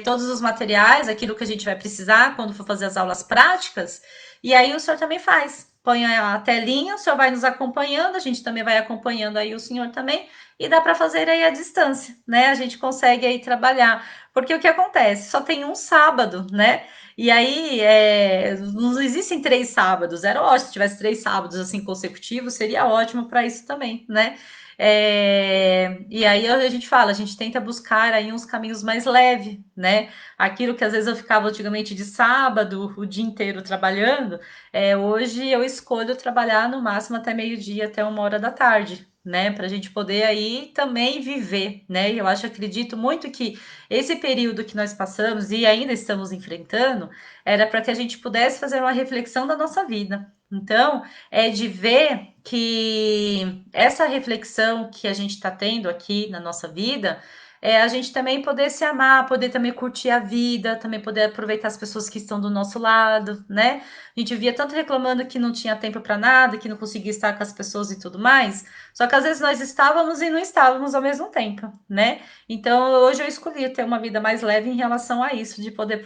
todos os materiais, aquilo que a gente vai precisar quando for fazer as aulas práticas, e aí o senhor também faz. Põe a telinha, o senhor vai nos acompanhando, a gente também vai acompanhando aí o senhor também, e dá para fazer aí à distância, né? A gente consegue aí trabalhar. Porque o que acontece? Só tem um sábado, né? E aí, não existem 3 sábados. Era ótimo se tivesse 3 sábados assim consecutivos, seria ótimo para isso também, né? E aí a gente fala, a gente tenta buscar aí uns caminhos mais leves, né? Aquilo que às vezes eu ficava antigamente de sábado, o dia inteiro trabalhando, hoje eu escolho trabalhar no máximo até meio-dia, até 1 hora da tarde, né? Para a gente poder aí também viver, né? Eu acho, acredito muito que esse período que nós passamos e ainda estamos enfrentando era para que a gente pudesse fazer uma reflexão da nossa vida. Então, é de ver que essa reflexão que a gente está tendo aqui na nossa vida é a gente também poder se amar, poder também curtir a vida, também poder aproveitar as pessoas que estão do nosso lado, né? A gente via tanto reclamando que não tinha tempo para nada, que não conseguia estar com as pessoas e tudo mais. Só que às vezes nós estávamos e não estávamos ao mesmo tempo, né? Então hoje eu escolhi ter uma vida mais leve em relação a isso, de poder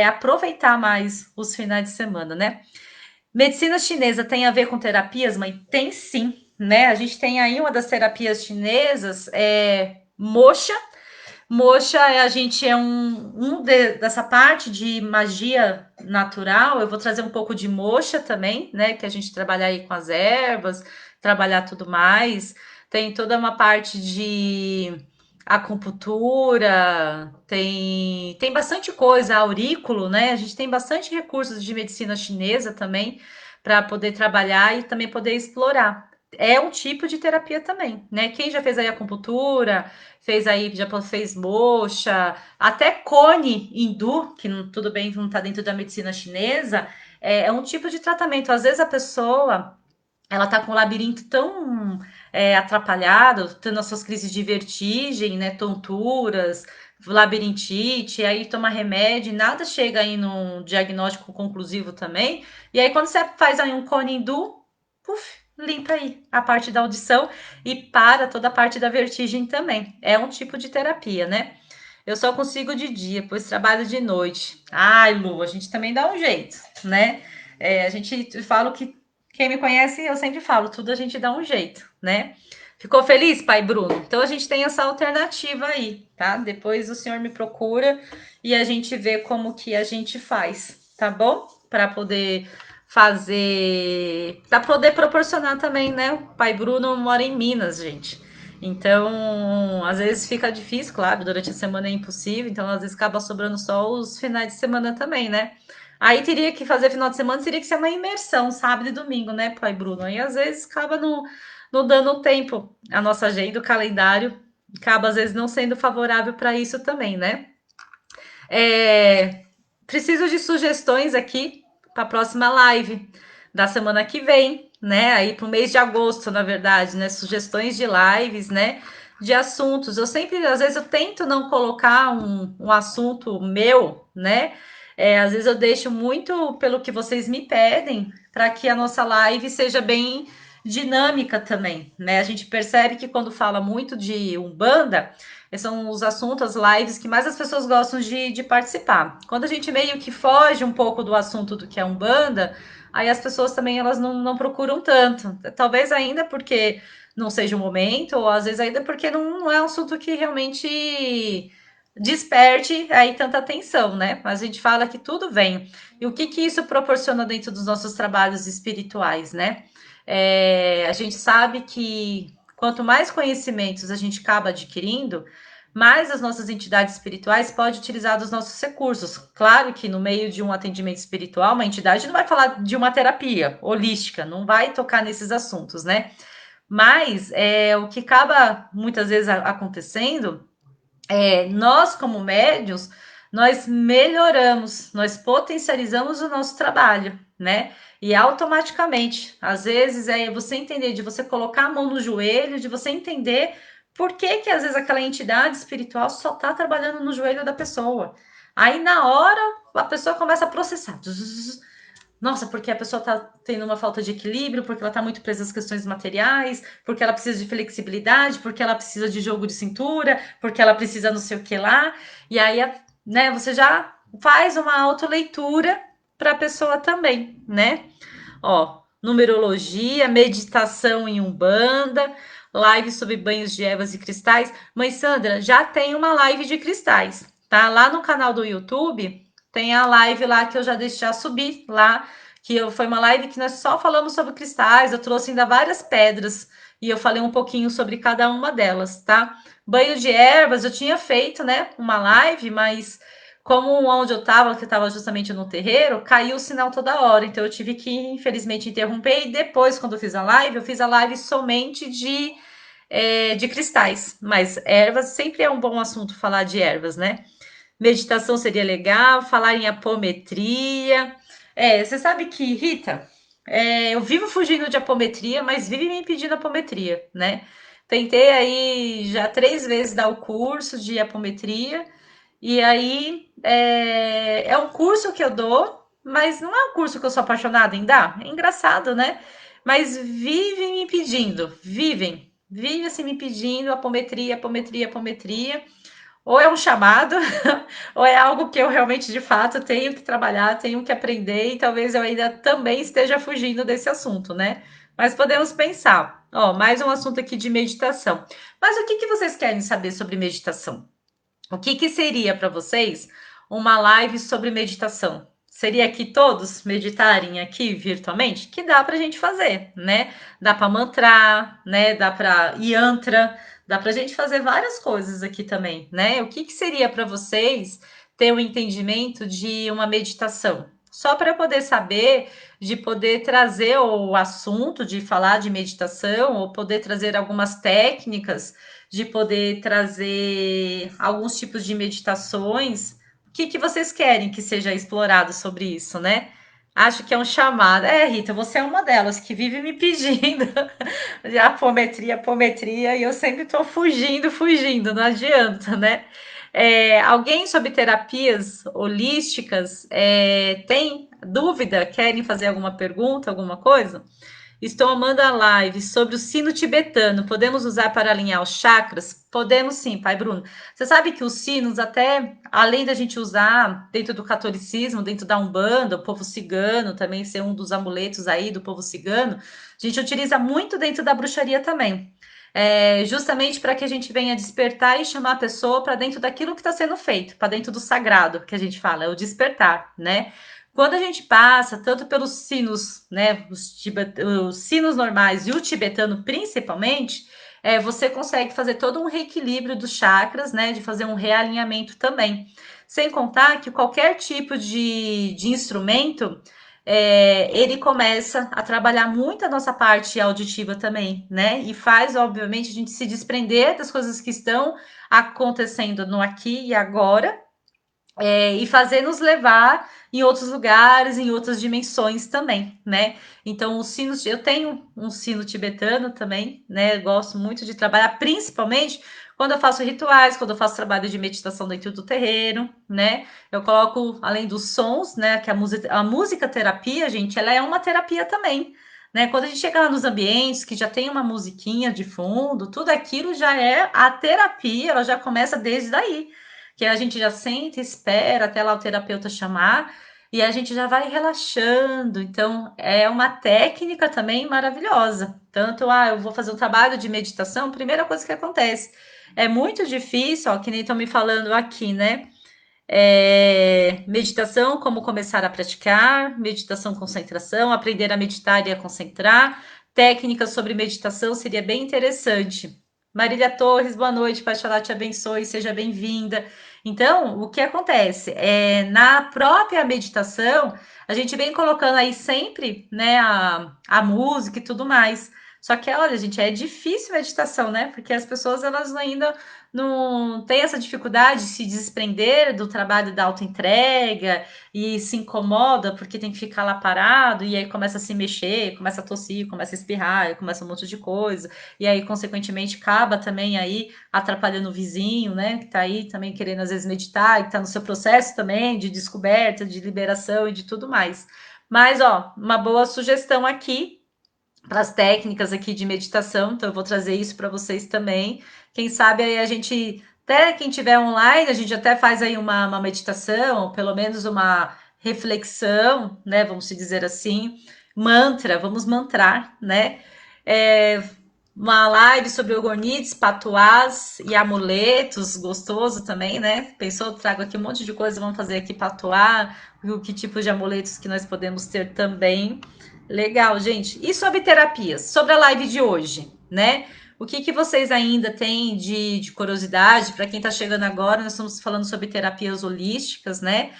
aproveitar mais os finais de semana, né? Medicina chinesa tem a ver com terapias, mãe? Tem sim, né? A gente tem aí uma das terapias chinesas, moxa. Moxa, a gente é dessa parte de magia natural. Eu vou trazer um pouco de moxa também, né? Que a gente trabalhar aí com as ervas, trabalhar tudo mais. Tem toda uma parte de acupuntura, tem bastante coisa, aurículo, né? A gente tem bastante recursos de medicina chinesa também para poder trabalhar e também poder explorar. É um tipo de terapia também, né? Quem já fez aí acupuntura, fez aí, já fez moxa, até cone hindu, que não, tudo bem, não está dentro da medicina chinesa, é um tipo de tratamento. Às vezes a pessoa ela tá com o labirinto tão atrapalhado, tendo as suas crises de vertigem, né, tonturas, labirintite, aí toma remédio, e nada chega aí num diagnóstico conclusivo também. E aí quando você faz aí um cone hindu, puf, limpa aí a parte da audição e para toda a parte da vertigem também. É um tipo de terapia, né? Eu só consigo de dia, pois trabalho de noite. Ai, Lu, a gente também dá um jeito, né? A gente fala que quem me conhece, eu sempre falo, tudo a gente dá um jeito, né? Ficou feliz, pai Bruno? Então a gente tem essa alternativa aí, tá? Depois o senhor me procura e a gente vê como que a gente faz, tá bom? Para poder fazer, para poder proporcionar também, né? O pai Bruno mora em Minas, gente. Então, às vezes fica difícil, claro, durante a semana é impossível, então às vezes acaba sobrando só os finais de semana também, né? Aí teria que fazer final de semana, teria que ser uma imersão, sábado e domingo, né, pai Bruno? Aí às vezes acaba não dando tempo. A nossa agenda, o calendário, acaba às vezes não sendo favorável para isso também, né? É, preciso de sugestões aqui para a próxima live da semana que vem, né? Aí para o mês de agosto, na verdade, né? Sugestões de lives, né? De assuntos. Eu sempre, às vezes, eu tento não colocar um assunto meu, né? Às vezes eu deixo muito pelo que vocês me pedem para que a nossa live seja bem dinâmica também, né? A gente percebe que quando fala muito de Umbanda, são os assuntos, as lives que mais as pessoas gostam de participar. Quando a gente meio que foge um pouco do assunto do que é Umbanda, aí as pessoas também elas não procuram tanto. Talvez ainda porque não seja o momento, ou às vezes ainda porque não é um assunto que realmente desperte aí tanta atenção, né? Mas a gente fala que tudo vem. E o que isso proporciona dentro dos nossos trabalhos espirituais, né? A gente sabe que quanto mais conhecimentos a gente acaba adquirindo, mais as nossas entidades espirituais podem utilizar dos nossos recursos. Claro que no meio de um atendimento espiritual, uma entidade não vai falar de uma terapia holística, não vai tocar nesses assuntos, né? Mas o que acaba muitas vezes acontecendo nós, como médios, nós melhoramos, nós potencializamos o nosso trabalho, né? E automaticamente, às vezes é você entender, de você colocar a mão no joelho, de você entender por que que às vezes aquela entidade espiritual só está trabalhando no joelho da pessoa. Aí na hora a pessoa começa a processar. Nossa, porque a pessoa está tendo uma falta de equilíbrio, porque ela está muito presa às questões materiais, porque ela precisa de flexibilidade, porque ela precisa de jogo de cintura, porque ela precisa não sei o que lá. E aí, né, você já faz uma autoleitura para a pessoa também, né? Ó, numerologia, meditação em Umbanda, live sobre banhos de ervas e cristais. Mãe Sandra, já tem uma live de cristais, tá? Lá no canal do YouTube tem a live lá que eu já subi lá, foi uma live que nós só falamos sobre cristais, eu trouxe ainda várias pedras e eu falei um pouquinho sobre cada uma delas, tá? Banho de ervas, eu tinha feito, né, uma live, mas como onde eu estava, que estava justamente no terreiro, caiu o sinal toda hora. Então eu tive que, infelizmente, interromper. E depois, quando eu fiz a live somente de cristais. Mas ervas sempre é um bom assunto falar de ervas, né? Meditação seria legal, falar em apometria. Você sabe que, Rita, eu vivo fugindo de apometria, mas vive me pedindo apometria, né? Tentei aí já 3 vezes dar o curso de apometria, e aí é um curso que eu dou, mas não é um curso que eu sou apaixonada em dar. É engraçado, né? Mas vivem me pedindo, vivem assim me pedindo apometria, apometria, apometria. Ou é um chamado, ou é algo que eu realmente, de fato, tenho que trabalhar, tenho que aprender, e talvez eu ainda também esteja fugindo desse assunto, né? Mas podemos pensar. Ó, mais um assunto aqui de meditação. Mas o que que vocês querem saber sobre meditação? O que que seria para vocês uma live sobre meditação? Seria que todos meditarem aqui virtualmente? Que dá para a gente fazer, né? Dá para mantrar, né? Dá para yantra, dá para a gente fazer várias coisas aqui também, né? O que que seria para vocês ter o entendimento de uma meditação? Só para poder saber, de poder trazer o assunto, de falar de meditação, ou poder trazer algumas técnicas, de poder trazer alguns tipos de meditações. O que que vocês querem que seja explorado sobre isso, né? Acho que é um chamado. Rita, você é uma delas que vive me pedindo de apometria, apometria, e eu sempre estou fugindo, não adianta, né? Alguém sobre terapias holísticas tem dúvida? Querem fazer alguma pergunta, alguma coisa? Estou amando a live sobre o sino tibetano. Podemos usar para alinhar os chakras? Podemos sim, pai Bruno. Você sabe que os sinos, até além da gente usar dentro do catolicismo, dentro da Umbanda, o povo cigano também ser um dos amuletos aí do povo cigano, a gente utiliza muito dentro da bruxaria também. Justamente para que a gente venha despertar e chamar a pessoa para dentro daquilo que está sendo feito, para dentro do sagrado, que a gente fala, é o despertar, né? Quando a gente passa tanto pelos sinos, né, os sinos normais e o tibetano principalmente, você consegue fazer todo um reequilíbrio dos chakras, né, de fazer um realinhamento também. Sem contar que qualquer tipo de instrumento, ele começa a trabalhar muito a nossa parte auditiva também, né, e faz, obviamente, a gente se desprender das coisas que estão acontecendo no aqui e agora, e fazer nos levar em outros lugares, em outras dimensões também, né? Então, os sinos, eu tenho um sino tibetano também, né? Eu gosto muito de trabalhar, principalmente quando eu faço rituais, quando eu faço trabalho de meditação dentro do terreiro, né? Eu coloco, além dos sons, né? Que a música terapia, gente, ela é uma terapia também. Né? Quando a gente chega lá nos ambientes que já tem uma musiquinha de fundo, tudo aquilo já é a terapia, ela já começa desde daí, que a gente já senta, espera até lá o terapeuta chamar e a gente já vai relaxando. Então, é uma técnica também maravilhosa. Tanto, eu vou fazer um trabalho de meditação, primeira coisa que acontece. É muito difícil, ó, que nem estão me falando aqui, né? Meditação, como começar a praticar, meditação, concentração, aprender a meditar e a concentrar. Técnicas sobre meditação seria bem interessante. Marília Torres, boa noite, Pai Xalá te abençoe, seja bem-vinda. Então, o que acontece? Na própria meditação, a gente vem colocando aí sempre, né, a música e tudo mais. Só que, olha, gente, é difícil meditação, né? Porque as pessoas, elas ainda não têm essa dificuldade de se desprender do trabalho da autoentrega e se incomoda porque tem que ficar lá parado e aí começa a se mexer, começa a tossir, começa a espirrar, começa um monte de coisa. E aí, consequentemente, acaba também aí atrapalhando o vizinho, né? Que tá aí também querendo às vezes meditar e que tá no seu processo também de descoberta, de liberação e de tudo mais. Mas, ó, uma boa sugestão aqui para as técnicas aqui de meditação, então eu vou trazer isso para vocês também. Quem sabe aí a gente, até quem tiver online, a gente até faz aí uma meditação, ou pelo menos uma reflexão, né? Vamos se dizer assim, mantra, vamos mantrar, né? É, uma live sobre orgonites, patuás e amuletos, gostoso também, né? Pensou, trago aqui um monte de coisa, vamos fazer aqui patuá, que tipo de amuletos que nós podemos ter também. Legal, gente. E sobre terapias? Sobre a live de hoje, né? O que vocês ainda têm de curiosidade? Para quem está chegando agora, nós estamos falando sobre terapias holísticas, né?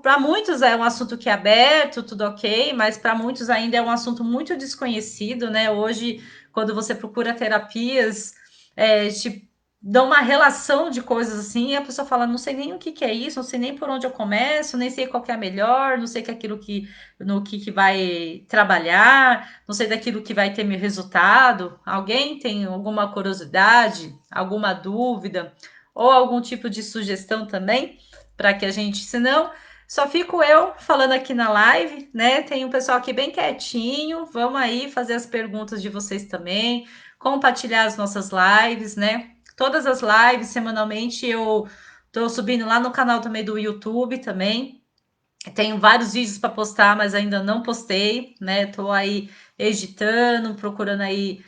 Para muitos é um assunto que é aberto, tudo ok, mas para muitos ainda é um assunto muito desconhecido, né? Hoje, quando você procura terapias, te dão uma relação de coisas assim, e a pessoa fala, não sei nem o que é isso, não sei nem por onde eu começo, nem sei qual que é a melhor, não sei que aquilo que no que vai trabalhar, não sei daquilo que vai ter meu resultado. Alguém tem alguma curiosidade, alguma dúvida ou algum tipo de sugestão também para que a gente, senão só fico eu falando aqui na live, né? Tem um pessoal aqui bem quietinho. Vamos aí fazer as perguntas de vocês também, compartilhar as nossas lives, né? Todas as lives semanalmente eu tô subindo lá no canal também do YouTube também. Tenho vários vídeos para postar, mas ainda não postei, né? Tô aí editando, procurando aí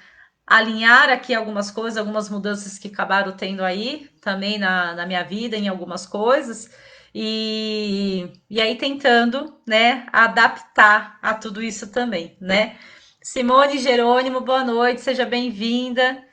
alinhar aqui algumas coisas, algumas mudanças que acabaram tendo aí também na minha vida, em algumas coisas. E aí tentando, né, adaptar a tudo isso também, né? Simone Jerônimo, boa noite, seja bem-vinda.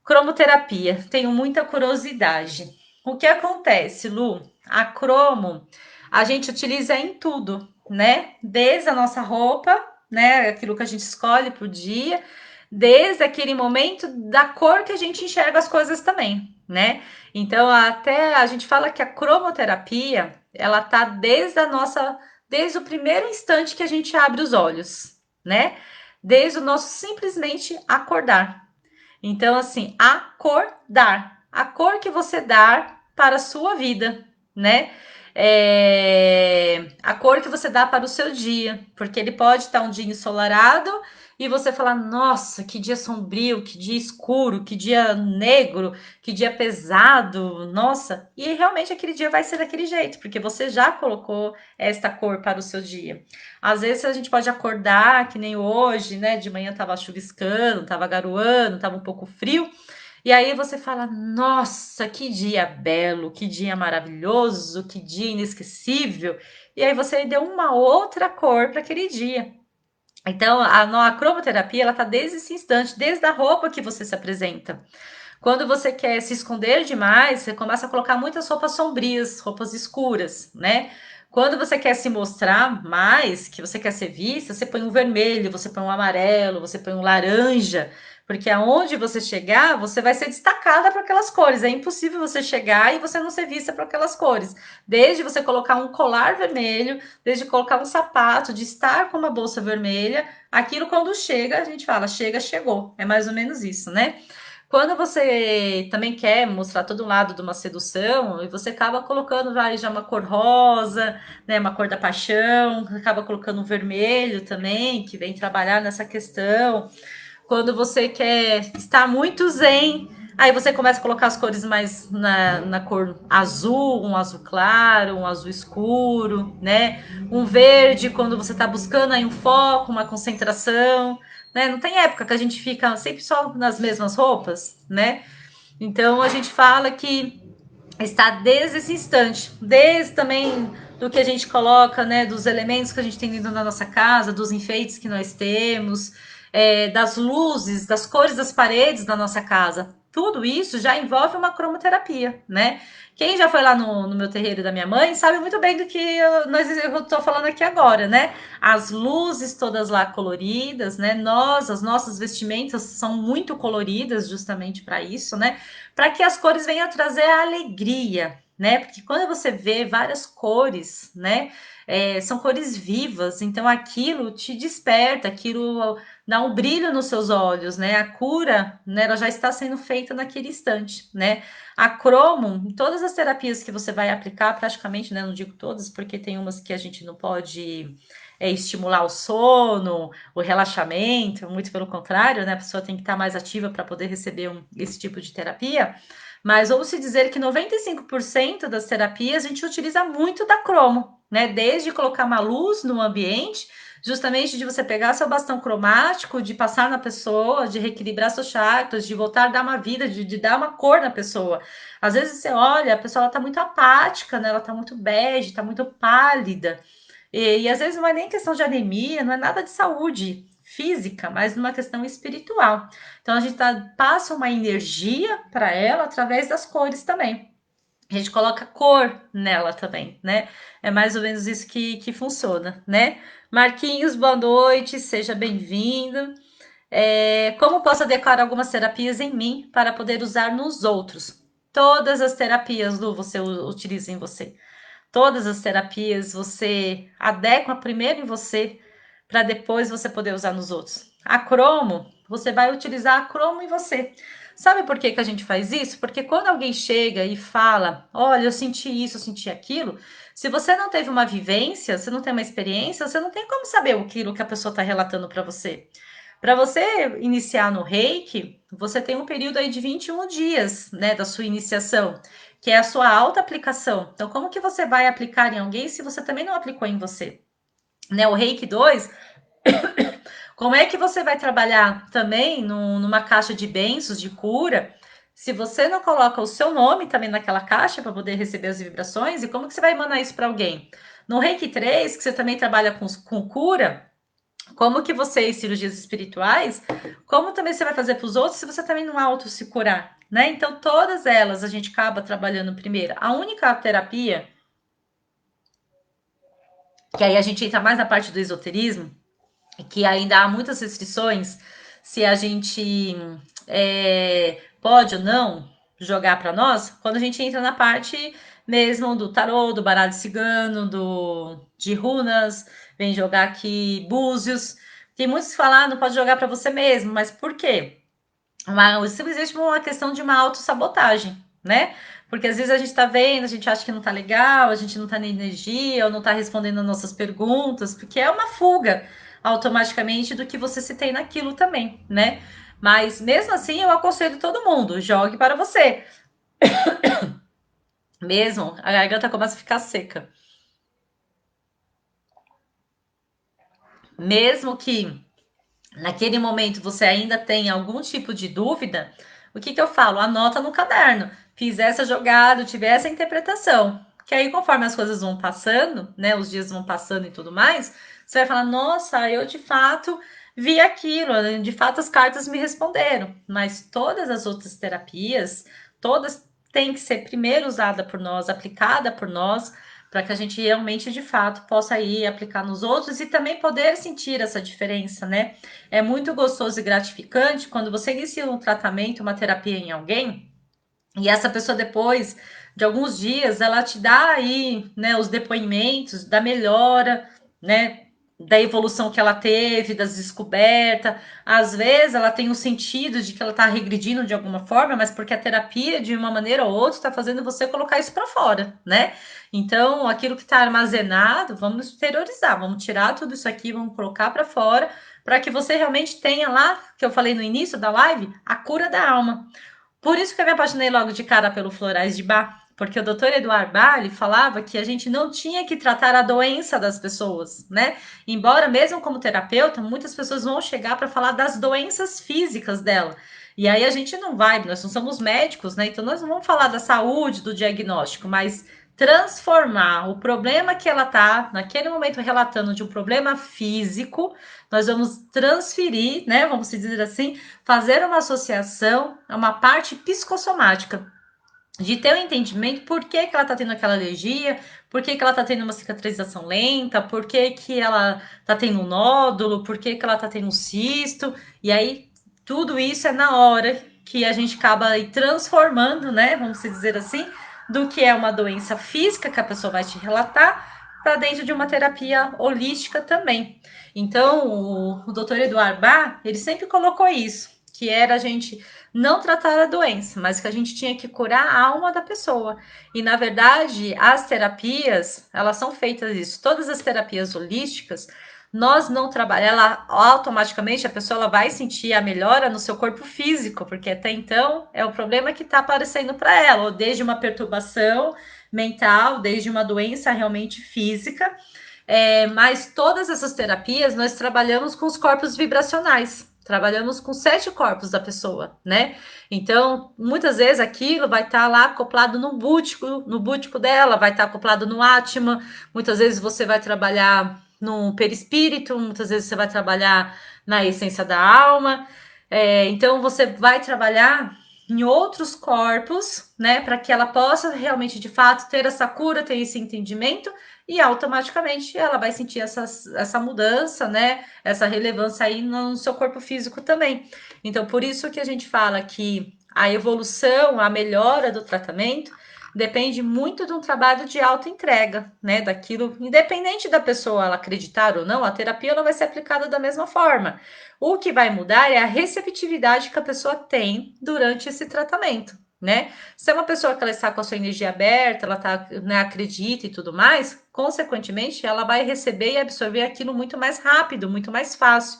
Cromoterapia, tenho muita curiosidade. O que acontece, Lu? A cromo a gente utiliza em tudo, né? Desde a nossa roupa, né? Aquilo que a gente escolhe pro dia, desde aquele momento da cor que a gente enxerga as coisas também, né? Então, até a gente fala que a cromoterapia, ela tá desde o primeiro instante que a gente abre os olhos, né? Desde o nosso simplesmente acordar. Então, assim, acordar. A cor que você dá para a sua vida, né? A cor que você dá para o seu dia. Porque ele pode estar um dia ensolarado e você falar, nossa, que dia sombrio, que dia escuro, que dia negro, que dia pesado, nossa. E realmente aquele dia vai ser daquele jeito, porque você já colocou esta cor para o seu dia. Às vezes a gente pode acordar, que nem hoje, né? De manhã tava chuviscando, tava garoando, tava um pouco frio. E aí você fala: Nossa, que dia belo, que dia maravilhoso, que dia inesquecível. E aí você deu uma outra cor para aquele dia. Então, a cromoterapia, ela tá desde esse instante, desde a roupa que você se apresenta. Quando você quer se esconder demais, você começa a colocar muitas roupas sombrias, roupas escuras, né? Quando você quer se mostrar mais, que você quer ser vista, você põe um vermelho, você põe um amarelo, você põe um laranja, porque aonde você chegar, você vai ser destacada por aquelas cores. É impossível você chegar e você não ser vista por aquelas cores. Desde você colocar um colar vermelho, desde colocar um sapato, de estar com uma bolsa vermelha, aquilo quando chega, a gente fala, chega, chegou. É mais ou menos isso, né? Quando você também quer mostrar todo um lado de uma sedução, e você acaba colocando já uma cor rosa, né, uma cor da paixão, acaba colocando um vermelho também, que vem trabalhar nessa questão. Quando você quer estar muito zen, aí você começa a colocar as cores mais na cor azul, um azul claro, um azul escuro, né? Um verde, quando você está buscando aí um foco, uma concentração, né? Não tem época que a gente fica sempre só nas mesmas roupas, né? Então a gente fala que está desde esse instante, desde também do que a gente coloca, né, dos elementos que a gente tem dentro da nossa casa, dos enfeites que nós temos, das luzes, das cores das paredes da nossa casa. tudo isso já envolve uma cromoterapia, né? Quem já foi lá no meu terreiro da minha mãe sabe muito bem do que eu estou falando aqui agora, né? As luzes todas lá coloridas, né? As nossas vestimentas são muito coloridas justamente para isso, né? Para que as cores venham trazer a alegria, né? Porque quando você vê várias cores, né? São cores vivas, então aquilo te desperta, aquilo dá um brilho nos seus olhos, né? A cura, né, ela já está sendo feita naquele instante, né? A cromo, todas as terapias que você vai aplicar, praticamente, né? Não digo todas, porque tem umas que a gente não pode estimular o sono, o relaxamento, muito pelo contrário, né? A pessoa tem que estar mais ativa para poder receber esse tipo de terapia. Mas ouço dizer que 95% das terapias a gente utiliza muito da cromo, né? Desde colocar uma luz no ambiente, justamente de você pegar seu bastão cromático, de passar na pessoa, de reequilibrar seus chakras, de voltar a dar uma vida, de dar uma cor na pessoa. Às vezes você olha, a pessoa está muito apática, né? Ela está muito bege, está muito pálida. E às vezes não é nem questão de anemia, não é nada de saúde física, mas numa questão espiritual. Então a gente passa uma energia para ela através das cores também. A gente coloca cor nela também, né? É mais ou menos isso que funciona, né? Marquinhos, boa noite, seja bem-vindo. Como posso adequar algumas terapias em mim para poder usar nos outros? Todas as terapias, Lu, você utiliza em você. Todas as terapias você adequa primeiro em você para depois você poder usar nos outros. A cromo, você vai utilizar a cromo em você. Sabe por que a gente faz isso? Porque quando alguém chega e fala, olha, eu senti isso, eu senti aquilo, se você não teve uma vivência, você não tem uma experiência, você não tem como saber aquilo que a pessoa está relatando para você. Para você iniciar no Reiki, você tem um período aí de 21 dias, né, da sua iniciação, que é a sua auto-aplicação. Então, como que você vai aplicar em alguém se você também não aplicou em você? Né, o Reiki 2, como é que você vai trabalhar também numa caixa de bênçãos, de cura, se você não coloca o seu nome também naquela caixa para poder receber as vibrações? E como que você vai emanar isso para alguém? No Reiki 3, que você também trabalha com cura, como que você, em cirurgias espirituais, como também você vai fazer para os outros se você também não auto se curar, né? Então, todas elas a gente acaba trabalhando primeiro. A única terapia, que aí a gente entra mais na parte do esoterismo, que ainda há muitas restrições, se a gente pode ou não jogar para nós, quando a gente entra na parte mesmo do tarô, do baralho cigano, de runas, vem jogar aqui búzios. Tem muitos que falam, não pode jogar para você mesmo, mas por quê? Simplesmente uma questão de uma autossabotagem, né? Porque às vezes a gente tá vendo, a gente acha que não tá legal, a gente não tá na energia, ou não tá respondendo as nossas perguntas, porque é uma fuga automaticamente do que você se tem naquilo também, né? Mas mesmo assim, eu aconselho todo mundo, jogue para você. Mesmo, a garganta começa a ficar seca. Mesmo que naquele momento você ainda tem algum tipo de dúvida, o que eu falo? Anota no caderno. Fiz essa jogada, tive essa interpretação. Que aí, conforme as coisas vão passando, né? Os dias vão passando e tudo mais, você vai falar: nossa, eu de fato vi aquilo, de fato as cartas me responderam. Mas todas as outras terapias, todas têm que ser primeiro usada por nós, aplicada por nós, para que a gente realmente, de fato, possa ir aplicar nos outros e também poder sentir essa diferença, né? É muito gostoso e gratificante quando você inicia um tratamento, uma terapia em alguém, e essa pessoa depois de alguns dias, ela te dá aí, né, os depoimentos da melhora, né, da evolução que ela teve, das descobertas. Às vezes ela tem o sentido de que ela está regredindo de alguma forma, mas porque a terapia, de uma maneira ou outra, está fazendo você colocar isso para fora, né? Então, aquilo que está armazenado, vamos exteriorizar, vamos tirar tudo isso aqui, vamos colocar para fora, para que você realmente tenha lá, que eu falei no início da live, a cura da alma. Por isso que eu me apaixonei logo de cara pelo Florais de Bach, porque o doutor Eduardo Bach falava que a gente não tinha que tratar a doença das pessoas, né? Embora, mesmo como terapeuta, muitas pessoas vão chegar para falar das doenças físicas dela. E aí a gente não vai, nós não somos médicos, né? Então nós não vamos falar da saúde, do diagnóstico, mas transformar o problema que ela tá naquele momento relatando de um problema físico, nós vamos transferir, né, vamos dizer assim, fazer uma associação a uma parte psicossomática, de ter um entendimento por que ela tá tendo aquela alergia, por que ela tá tendo uma cicatrização lenta, por que ela tá tendo um nódulo, por que ela tá tendo um cisto, e aí tudo isso é na hora que a gente acaba aí transformando, né, vamos dizer assim, do que é uma doença física que a pessoa vai te relatar para dentro de uma terapia holística também. Então, o Dr. Eduardo Bach, ele sempre colocou isso, que era a gente não tratar a doença, mas que a gente tinha que curar a alma da pessoa. E na verdade, as terapias, elas são feitas isso. Todas as terapias holísticas, nós não trabalhamos, ela automaticamente a pessoa ela vai sentir a melhora no seu corpo físico, porque até então é o problema que está aparecendo para ela, ou desde uma perturbação mental, desde uma doença realmente física. Mas todas essas terapias nós trabalhamos com os corpos vibracionais. Trabalhamos com 7 corpos da pessoa, né? Então, muitas vezes aquilo vai estar lá acoplado no bútico dela, vai estar acoplado no Atma. Muitas vezes você vai trabalhar no perispírito, muitas vezes você vai trabalhar na essência da alma. Então, você vai trabalhar em outros corpos, né, para que ela possa realmente, de fato, ter essa cura, ter esse entendimento e automaticamente ela vai sentir essa mudança, né? Essa relevância aí no seu corpo físico também. Então, por isso que a gente fala que a evolução, a melhora do tratamento depende muito de um trabalho de auto-entrega, né? Daquilo, independente da pessoa ela acreditar ou não, a terapia ela vai ser aplicada da mesma forma. O que vai mudar é a receptividade que a pessoa tem durante esse tratamento, né? Se é uma pessoa que ela está com a sua energia aberta, ela tá, né, acredita e tudo mais, consequentemente, ela vai receber e absorver aquilo muito mais rápido, muito mais fácil.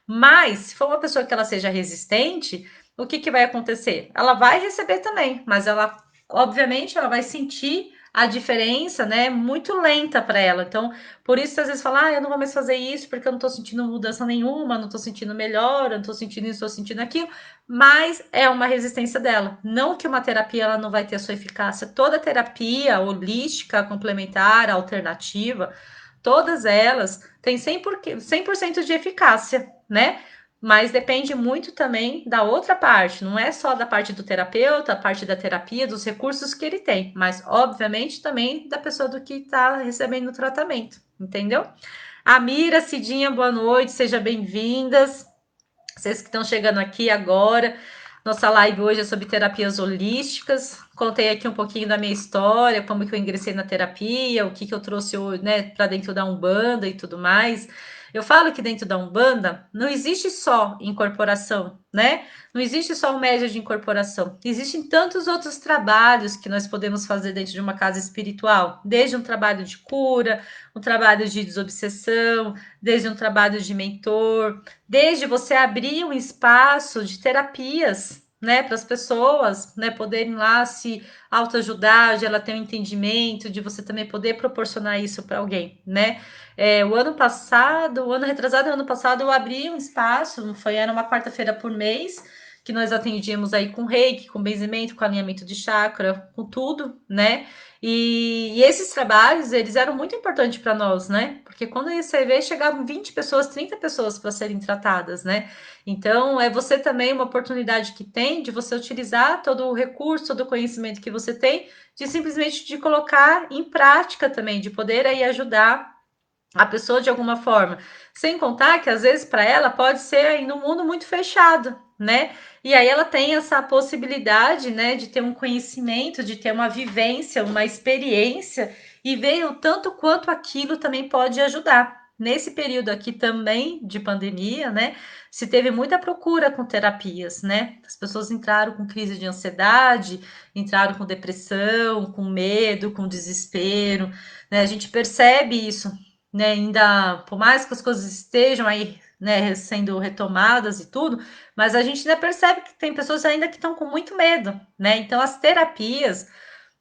Mas, se for uma pessoa que ela seja resistente, o que vai acontecer? Ela vai receber também, mas ela, obviamente, ela vai sentir a diferença, né, muito lenta para ela. Então, por isso, às vezes, fala, eu não vou mais fazer isso porque eu não tô sentindo mudança nenhuma, não tô sentindo melhora, não tô sentindo isso, tô sentindo aquilo, mas é uma resistência dela. Não que uma terapia ela não vai ter a sua eficácia. Toda terapia holística, complementar, alternativa, todas elas têm 100% de eficácia, né? Mas depende muito também da outra parte, não é só da parte do terapeuta, a parte da terapia, dos recursos que ele tem, mas obviamente também da pessoa do que está recebendo o tratamento, entendeu? Amira, Cidinha, boa noite, sejam bem-vindas. Vocês que estão chegando aqui agora, nossa live hoje é sobre terapias holísticas. Contei aqui um pouquinho da minha história, como que eu ingressei na terapia, o que eu trouxe, né, para dentro da Umbanda e tudo mais. Eu falo que dentro da Umbanda não existe só incorporação, né? Não existe só o médio de incorporação. Existem tantos outros trabalhos que nós podemos fazer dentro de uma casa espiritual, desde um trabalho de cura, um trabalho de desobsessão, desde um trabalho de mentor, desde você abrir um espaço de terapias, né, para as pessoas, né, poderem lá se autoajudar, de ela ter um entendimento, de você também poder proporcionar isso para alguém, né? O ano retrasado, ano passado, eu abri um espaço, era uma quarta-feira por mês, que nós atendíamos aí com reiki, com benzimento, com alinhamento de chakra, com tudo, né? E esses trabalhos, eles eram muito importantes para nós, né? Porque quando você vê, chegavam 20 pessoas, 30 pessoas para serem tratadas, né? Então, é você também uma oportunidade que tem de você utilizar todo o recurso, todo o conhecimento que você tem, de simplesmente de colocar em prática também, de poder aí ajudar a pessoa de alguma forma. Sem contar que às vezes para ela pode ser ainda um mundo muito fechado, né? E aí ela tem essa possibilidade, né, de ter um conhecimento, de ter uma vivência, uma experiência e ver o tanto quanto aquilo também pode ajudar. Nesse período aqui também de pandemia, né, se teve muita procura com terapias, né? As pessoas entraram com crise de ansiedade, entraram com depressão, com medo, com desespero, né? A gente percebe isso, né, ainda, por mais que as coisas estejam aí, né, sendo retomadas e tudo, mas a gente ainda percebe que tem pessoas ainda que estão com muito medo, né? Então as terapias,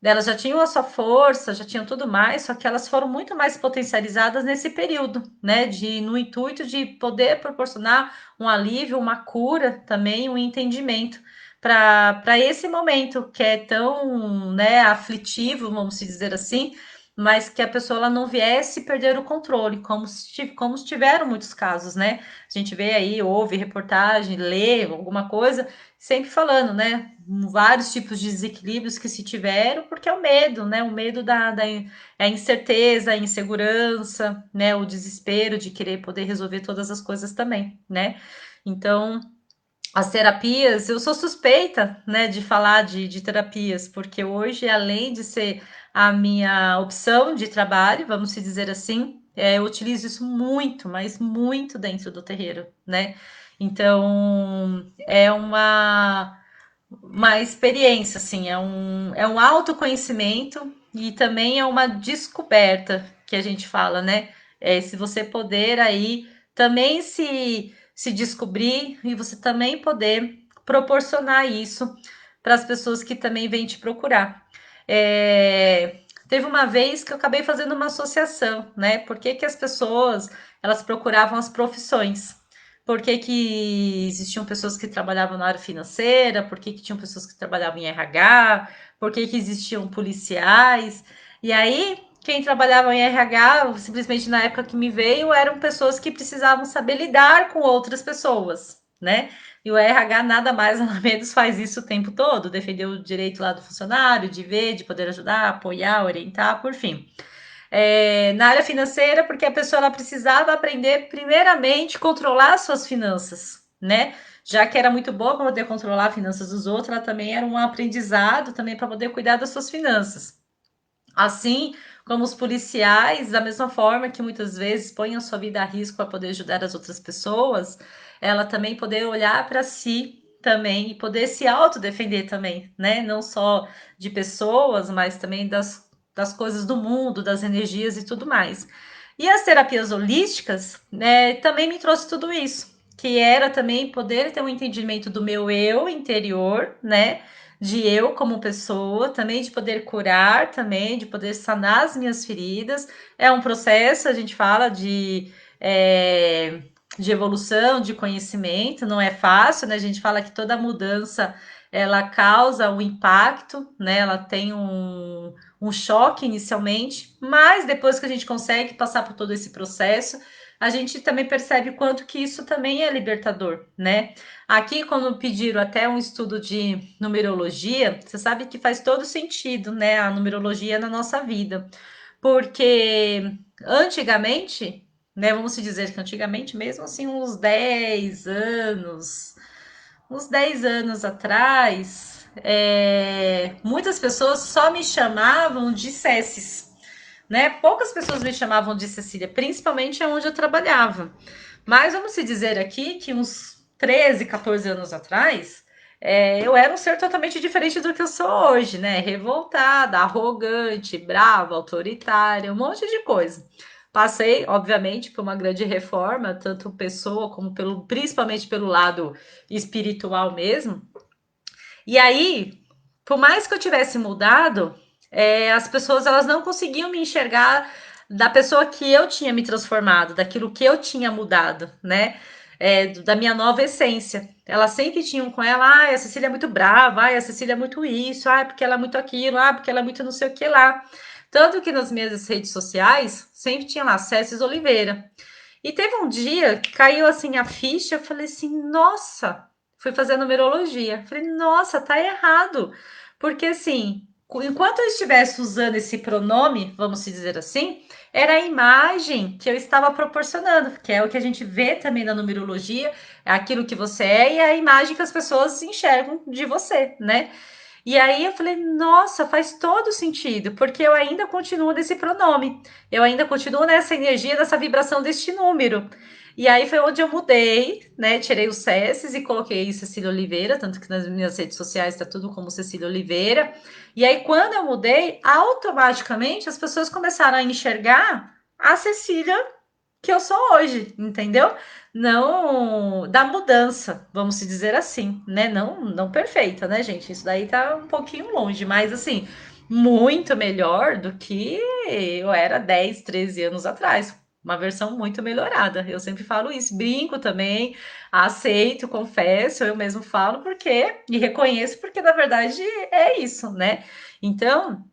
elas já tinham a sua força, já tinham tudo mais, só que elas foram muito mais potencializadas nesse período, né, no intuito de poder proporcionar um alívio, uma cura também, um entendimento. para esse momento que é tão, né, aflitivo, vamos dizer assim, mas que a pessoa ela não viesse perder o controle, como tiveram muitos casos, né? A gente vê aí, ouve reportagem, lê alguma coisa, sempre falando, né? Vários tipos de desequilíbrios que se tiveram, porque é o medo, né? O medo da a incerteza, a insegurança, né? O desespero de querer poder resolver todas as coisas também, né? Então, as terapias, eu sou suspeita, né, de falar de terapias, porque hoje, além de ser a minha opção de trabalho, vamos se dizer assim, eu utilizo isso muito, mas muito dentro do terreiro, né? Então, é uma experiência, assim, é um autoconhecimento e também é uma descoberta que a gente fala, né? Se você poder aí também se descobrir e você também poder proporcionar isso para as pessoas que também vêm te procurar. Teve uma vez que eu acabei fazendo uma associação, né? Por que, que as pessoas elas procuravam as profissões? Por que, que existiam pessoas que trabalhavam na área financeira? Por que, que tinham pessoas que trabalhavam em RH? Por que, que existiam policiais? E aí, quem trabalhava em RH, simplesmente na época que me veio, eram pessoas que precisavam saber lidar com outras pessoas, né? E o RH nada mais nada menos faz isso o tempo todo, defender o direito lá do funcionário, de ver, de poder ajudar, apoiar, orientar, por fim. Na área financeira, porque a pessoa ela precisava aprender, primeiramente, controlar as suas finanças, né? Já que era muito boa para poder controlar as finanças dos outros, ela também era um aprendizado também para poder cuidar das suas finanças. Assim como os policiais, da mesma forma que muitas vezes põem a sua vida a risco para poder ajudar as outras pessoas, ela também poder olhar para si também e poder se autodefender também, né? Não só de pessoas, mas também das coisas do mundo, das energias e tudo mais. E as terapias holísticas, né, também me trouxe tudo isso, que era também poder ter um entendimento do meu eu interior, né? De eu como pessoa, também de poder curar, também de poder sanar as minhas feridas. É um processo, a gente fala de evolução, de conhecimento, não é fácil, né? A gente fala que toda mudança ela causa um impacto, né? Ela tem um choque inicialmente, mas depois que a gente consegue passar por todo esse processo, a gente também percebe quanto que isso também é libertador, né? Aqui, quando pediram até um estudo de numerologia, você sabe que faz todo sentido, né? A numerologia na nossa vida. Porque antigamente, né? Vamos dizer que antigamente, mesmo assim, uns 10 anos atrás, muitas pessoas só me chamavam de Cessis, né? Poucas pessoas me chamavam de Cecília, principalmente onde eu trabalhava. Mas vamos se dizer aqui que uns 13, 14 anos atrás, eu era um ser totalmente diferente do que eu sou hoje, né? Revoltada, arrogante, brava, autoritária, um monte de coisa. Passei, obviamente, por uma grande reforma, tanto pessoa como principalmente pelo lado espiritual mesmo. E aí, por mais que eu tivesse mudado, as pessoas elas não conseguiam me enxergar da pessoa que eu tinha me transformado, daquilo que eu tinha mudado, né? Da minha nova essência. Elas sempre tinham com ela, a Cecília é muito brava, a Cecília é muito isso, porque ela é muito aquilo, porque ela é muito não sei o que lá. Tanto que nas minhas redes sociais sempre tinha lá, Cécis Oliveira. E teve um dia que caiu assim a ficha, eu falei assim, nossa, fui fazer a numerologia. Falei, nossa, tá errado. Porque assim, enquanto eu estivesse usando esse pronome, vamos dizer assim, era a imagem que eu estava proporcionando, que é o que a gente vê também na numerologia, é aquilo que você é e é a imagem que as pessoas enxergam de você, né? E aí eu falei, nossa, faz todo sentido, porque eu ainda continuo nesse pronome, eu ainda continuo nessa energia, nessa vibração deste número. E aí foi onde eu mudei, né? Tirei os C's e coloquei Cecília Oliveira, tanto que nas minhas redes sociais está tudo como Cecília Oliveira. E aí, quando eu mudei, automaticamente as pessoas começaram a enxergar a Cecília que eu sou hoje, entendeu? Não da mudança, vamos se dizer assim, né? Não perfeita, né, gente? Isso daí tá um pouquinho longe, mas assim, muito melhor do que eu era 10, 13 anos atrás. uma versão muito melhorada. Eu sempre falo isso, brinco também, aceito, confesso, eu mesmo falo porque e reconheço porque na verdade é isso, né? Então,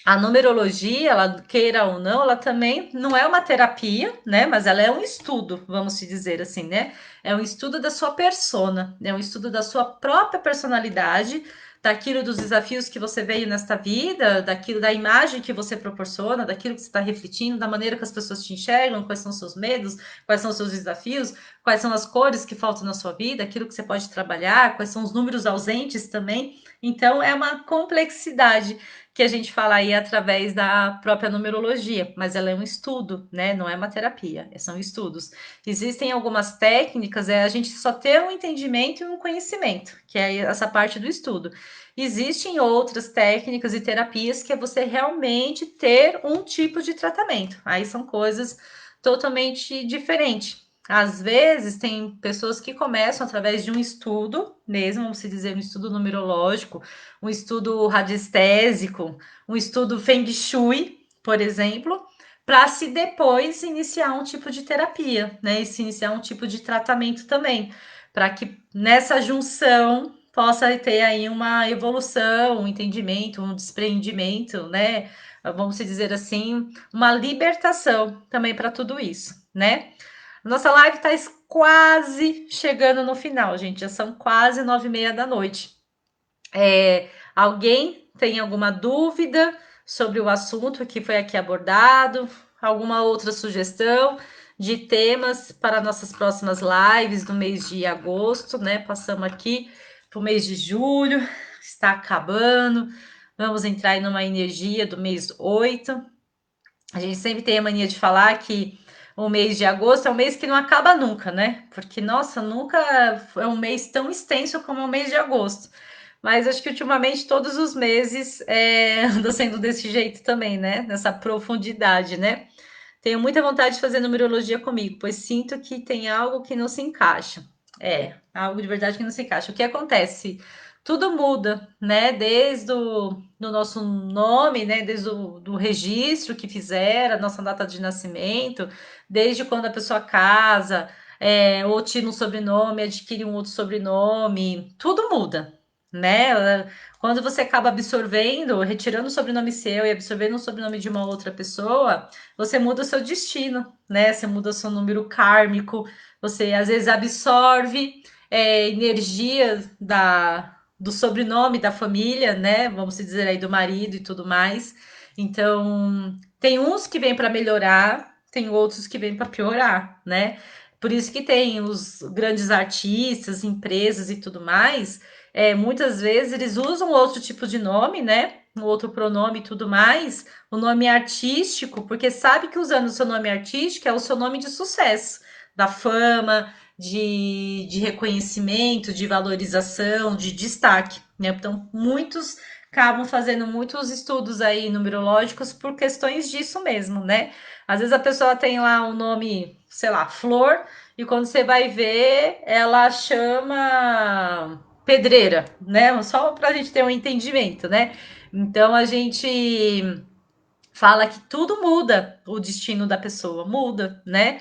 a numerologia, ela queira ou não, ela também não é uma terapia, né? Mas ela é um estudo, vamos se dizer assim, né? É um estudo da sua persona, é um estudo da sua própria personalidade, daquilo dos desafios que você veio nesta vida, daquilo da imagem que você proporciona, daquilo que você está refletindo, da maneira que as pessoas te enxergam, quais são os seus medos, quais são os seus desafios, quais são as cores que faltam na sua vida, aquilo que você pode trabalhar, quais são os números ausentes também. Então, é uma complexidade que a gente fala aí através da própria numerologia, mas ela é um estudo, né? Não é uma terapia, são estudos. Existem algumas técnicas, a gente só ter um entendimento e um conhecimento, que é essa parte do estudo. Existem outras técnicas e terapias que é você realmente ter um tipo de tratamento. Aí são coisas totalmente diferentes. Às vezes, tem pessoas que começam através de um estudo, mesmo, vamos dizer, um estudo numerológico, um estudo radiestésico, um estudo Feng Shui, por exemplo, para se depois iniciar um tipo de terapia, né? E se iniciar um tipo de tratamento também, para que nessa junção possa ter aí uma evolução, um entendimento, um desprendimento, né? Vamos dizer assim, uma libertação também para tudo isso, né? Nossa live está quase chegando no final, gente. Já são quase 9h30 da noite. Alguém tem alguma dúvida sobre o assunto que foi aqui abordado? Alguma outra sugestão de temas para nossas próximas lives do mês de agosto, né? Passamos aqui para o mês de julho, está acabando. Vamos entrar aí numa energia do mês 8. A gente sempre tem a mania de falar que o mês de agosto é um mês que não acaba nunca, né? Porque, nossa, nunca é um mês tão extenso como é o mês de agosto. Mas acho que ultimamente todos os meses andam sendo desse jeito também, né? Nessa profundidade, né? Tenho muita vontade de fazer numerologia comigo, pois sinto que tem algo que não se encaixa. É, algo de verdade que não se encaixa. O que acontece? Tudo muda, né? Desde o do nosso nome, né? Desde o do registro que fizeram, a nossa data de nascimento, desde quando a pessoa casa, ou tira um sobrenome, adquire um outro sobrenome, tudo muda, né? Quando você acaba absorvendo, retirando o sobrenome seu e absorvendo o sobrenome de uma outra pessoa, você muda o seu destino, né? Você muda o seu número kármico, você às vezes absorve energias do sobrenome da família, né? Vamos dizer aí do marido e tudo mais. Então, tem uns que vêm para melhorar, tem outros que vêm para piorar, né? Por isso que tem os grandes artistas, empresas e tudo mais. Muitas vezes eles usam outro tipo de nome, né? Um outro pronome e tudo mais, o nome artístico, porque sabe que usando o seu nome artístico é o seu nome de sucesso, da fama, de reconhecimento, de valorização, de destaque, né? Então, muitos acabam fazendo muitos estudos aí numerológicos por questões disso mesmo, né? Às vezes a pessoa tem lá um nome, sei lá, Flor, e quando você vai ver, ela chama pedreira, né? Só para a gente ter um entendimento, né? Então a gente fala que tudo muda, o destino da pessoa muda, né?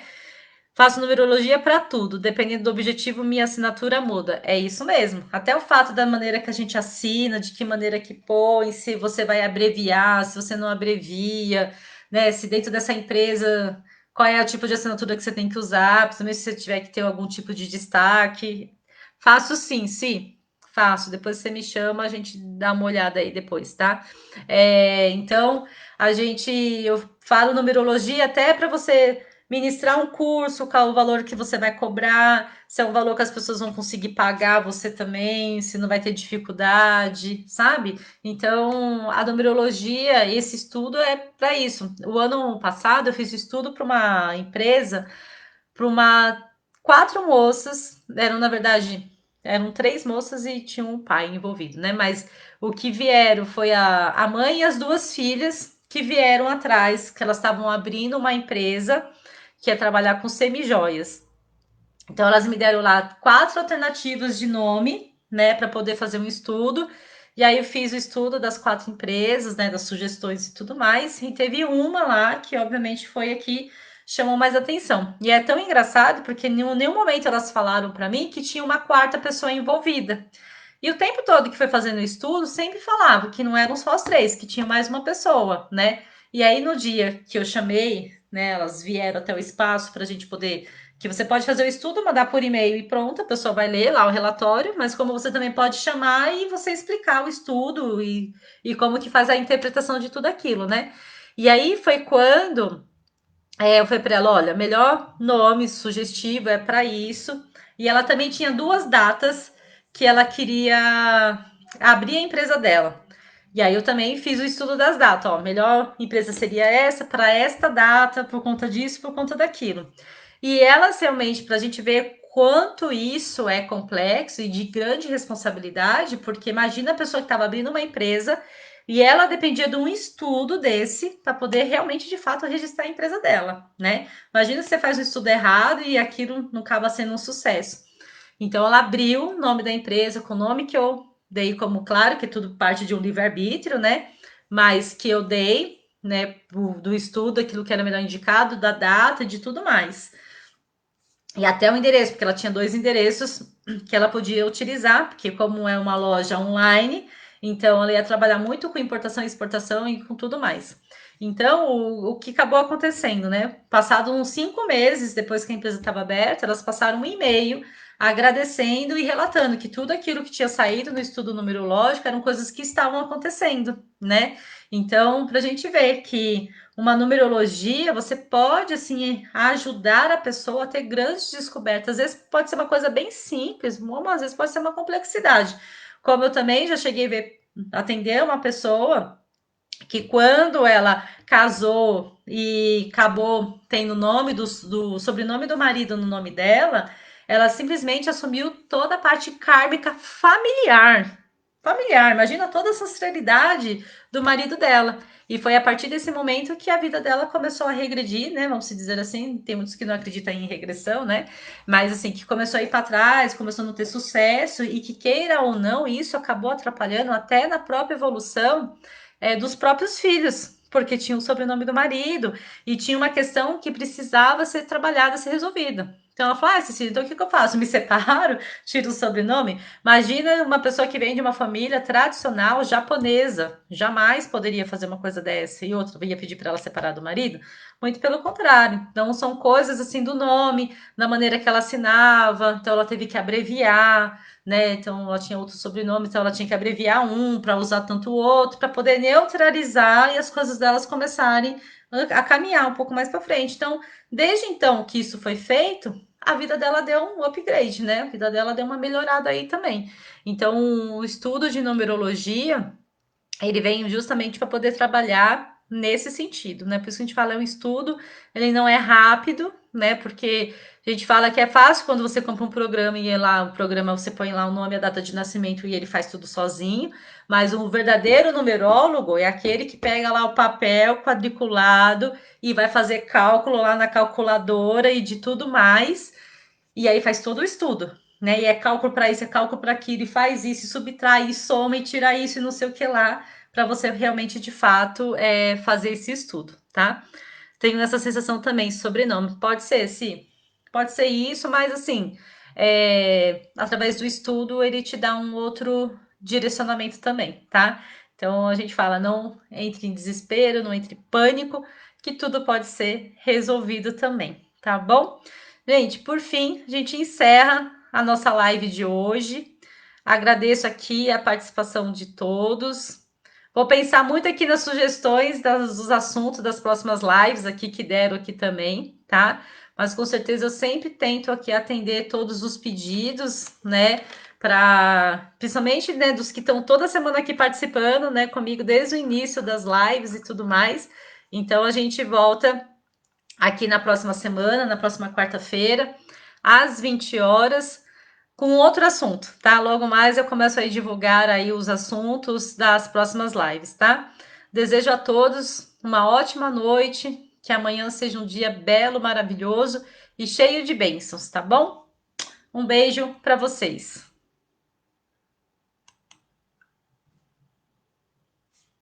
Faço numerologia para tudo, dependendo do objetivo, minha assinatura muda. É isso mesmo. Até o fato da maneira que a gente assina, de que maneira que põe, se você vai abreviar, se você não abrevia, né? Se dentro dessa empresa, qual é o tipo de assinatura que você tem que usar, principalmente se você tiver que ter algum tipo de destaque. Faço sim, sim. Faço. Depois você me chama, a gente dá uma olhada aí depois, tá? Então, eu falo numerologia até para você ministrar um curso, qual o valor que você vai cobrar, se é um valor que as pessoas vão conseguir pagar você também, se não vai ter dificuldade, sabe? Então, a numerologia, esse estudo é para isso. O ano passado eu fiz estudo para uma empresa, para uma quatro moças, eram na verdade eram três moças e tinha um pai envolvido, né? Mas o que vieram foi a mãe e as duas filhas que vieram atrás, que elas estavam abrindo uma empresa que é trabalhar com semijoias. Então, elas me deram lá quatro alternativas de nome, né, para poder fazer um estudo. E aí, eu fiz o estudo das quatro empresas, né, das sugestões e tudo mais. E teve uma lá que, obviamente, foi aqui chamou mais atenção. E é tão engraçado porque em nenhum momento elas falaram para mim que tinha uma quarta pessoa envolvida. E o tempo todo que foi fazendo o estudo, sempre falava que não eram só os três, que tinha mais uma pessoa, né? E aí no dia que eu chamei, né, elas vieram até o espaço para a gente poder, que você pode fazer o estudo, mandar por e-mail e pronto, a pessoa vai ler lá o relatório, mas como você também pode chamar e você explicar o estudo e como que faz a interpretação de tudo aquilo, né? E aí foi quando eu falei para ela, olha, melhor nome sugestivo é para isso. E ela também tinha duas datas que ela queria abrir a empresa dela. E aí eu também fiz o estudo das datas, ó, melhor empresa seria essa para esta data, por conta disso, por conta daquilo. E elas realmente, para a gente ver quanto isso é complexo e de grande responsabilidade, porque imagina a pessoa que estava abrindo uma empresa e ela dependia de um estudo desse para poder realmente, de fato, registrar a empresa dela, né? Imagina se você faz um estudo errado e aquilo não acaba sendo um sucesso. Então, ela abriu o nome da empresa com o nome que eu dei como claro, que tudo parte de um livre-arbítrio, né? Mas que eu dei, né, do estudo, aquilo que era melhor indicado, da data, de tudo mais. E até o endereço, porque ela tinha dois endereços que ela podia utilizar, porque como é uma loja online, então ela ia trabalhar muito com importação e exportação e com tudo mais. Então, o que acabou acontecendo, né? Passado uns 5 meses depois que a empresa estava aberta, elas passaram um e-mail agradecendo e relatando que tudo aquilo que tinha saído no estudo numerológico eram coisas que estavam acontecendo, né? Então, para a gente ver que uma numerologia, você pode assim ajudar a pessoa a ter grandes descobertas. Às vezes pode ser uma coisa bem simples, ou às vezes pode ser uma complexidade. Como eu também já cheguei a ver, atender uma pessoa que quando ela casou e acabou tendo o nome do sobrenome do marido no nome dela, ela simplesmente assumiu toda a parte kármica familiar. Familiar, imagina toda a ancestralidade do marido dela. E foi a partir desse momento que a vida dela começou a regredir, né? Vamos dizer assim. Tem muitos que não acreditam em regressão, né? Mas assim, que começou a ir para trás, começou a não ter sucesso, e que queira ou não, isso acabou atrapalhando até na própria evolução dos próprios filhos, porque tinha o sobrenome do marido e tinha uma questão que precisava ser trabalhada, ser resolvida. Então ela falou: Cecília, então o que, que eu faço? Me separo? Tiro o sobrenome? Imagina uma pessoa que vem de uma família tradicional japonesa, jamais poderia fazer uma coisa dessa. E outra, ia pedir para ela separar do marido? Muito pelo contrário. Então são coisas assim do nome, da maneira que ela assinava, então ela teve que abreviar, né? Então ela tinha outro sobrenome, então ela tinha que abreviar um para usar tanto o outro, para poder neutralizar e as coisas delas começarem a caminhar um pouco mais para frente. Então, desde então que isso foi feito, a vida dela deu um upgrade, né? A vida dela deu uma melhorada aí também. Então, o estudo de numerologia, ele vem justamente para poder trabalhar nesse sentido, né? Por isso que a gente fala, é um estudo, ele não é rápido, né? Porque a gente fala que é fácil quando você compra um programa e lá o programa você põe lá o nome, a data de nascimento e ele faz tudo sozinho, mas um verdadeiro numerólogo é aquele que pega lá o papel quadriculado e vai fazer cálculo lá na calculadora e de tudo mais, e aí faz todo o estudo, né? E é cálculo para isso, é cálculo para aquilo, e faz isso, e subtrai, e soma, e tira isso, e não sei o que lá, para você realmente, de fato, fazer esse estudo, tá? Tenho essa sensação também, sobrenome. Pode ser, sim. Pode ser isso, mas assim, através do estudo, ele te dá um outro direcionamento também, tá? Então a gente fala, não entre em desespero, não entre em pânico, que tudo pode ser resolvido também, tá bom? Gente, por fim, a gente encerra a nossa live de hoje. Agradeço aqui a participação de todos. Vou pensar muito aqui nas sugestões dos assuntos das próximas lives aqui que deram aqui também, tá? Mas com certeza eu sempre tento aqui atender todos os pedidos, né? Para principalmente, né, dos que estão toda semana aqui participando, né, comigo desde o início das lives e tudo mais. Então a gente volta aqui na próxima semana, na próxima quarta-feira, às 20 horas, com outro assunto, tá? Logo mais eu começo a divulgar aí os assuntos das próximas lives, tá? Desejo a todos uma ótima noite, que amanhã seja um dia belo, maravilhoso e cheio de bênçãos, tá bom? Um beijo para vocês.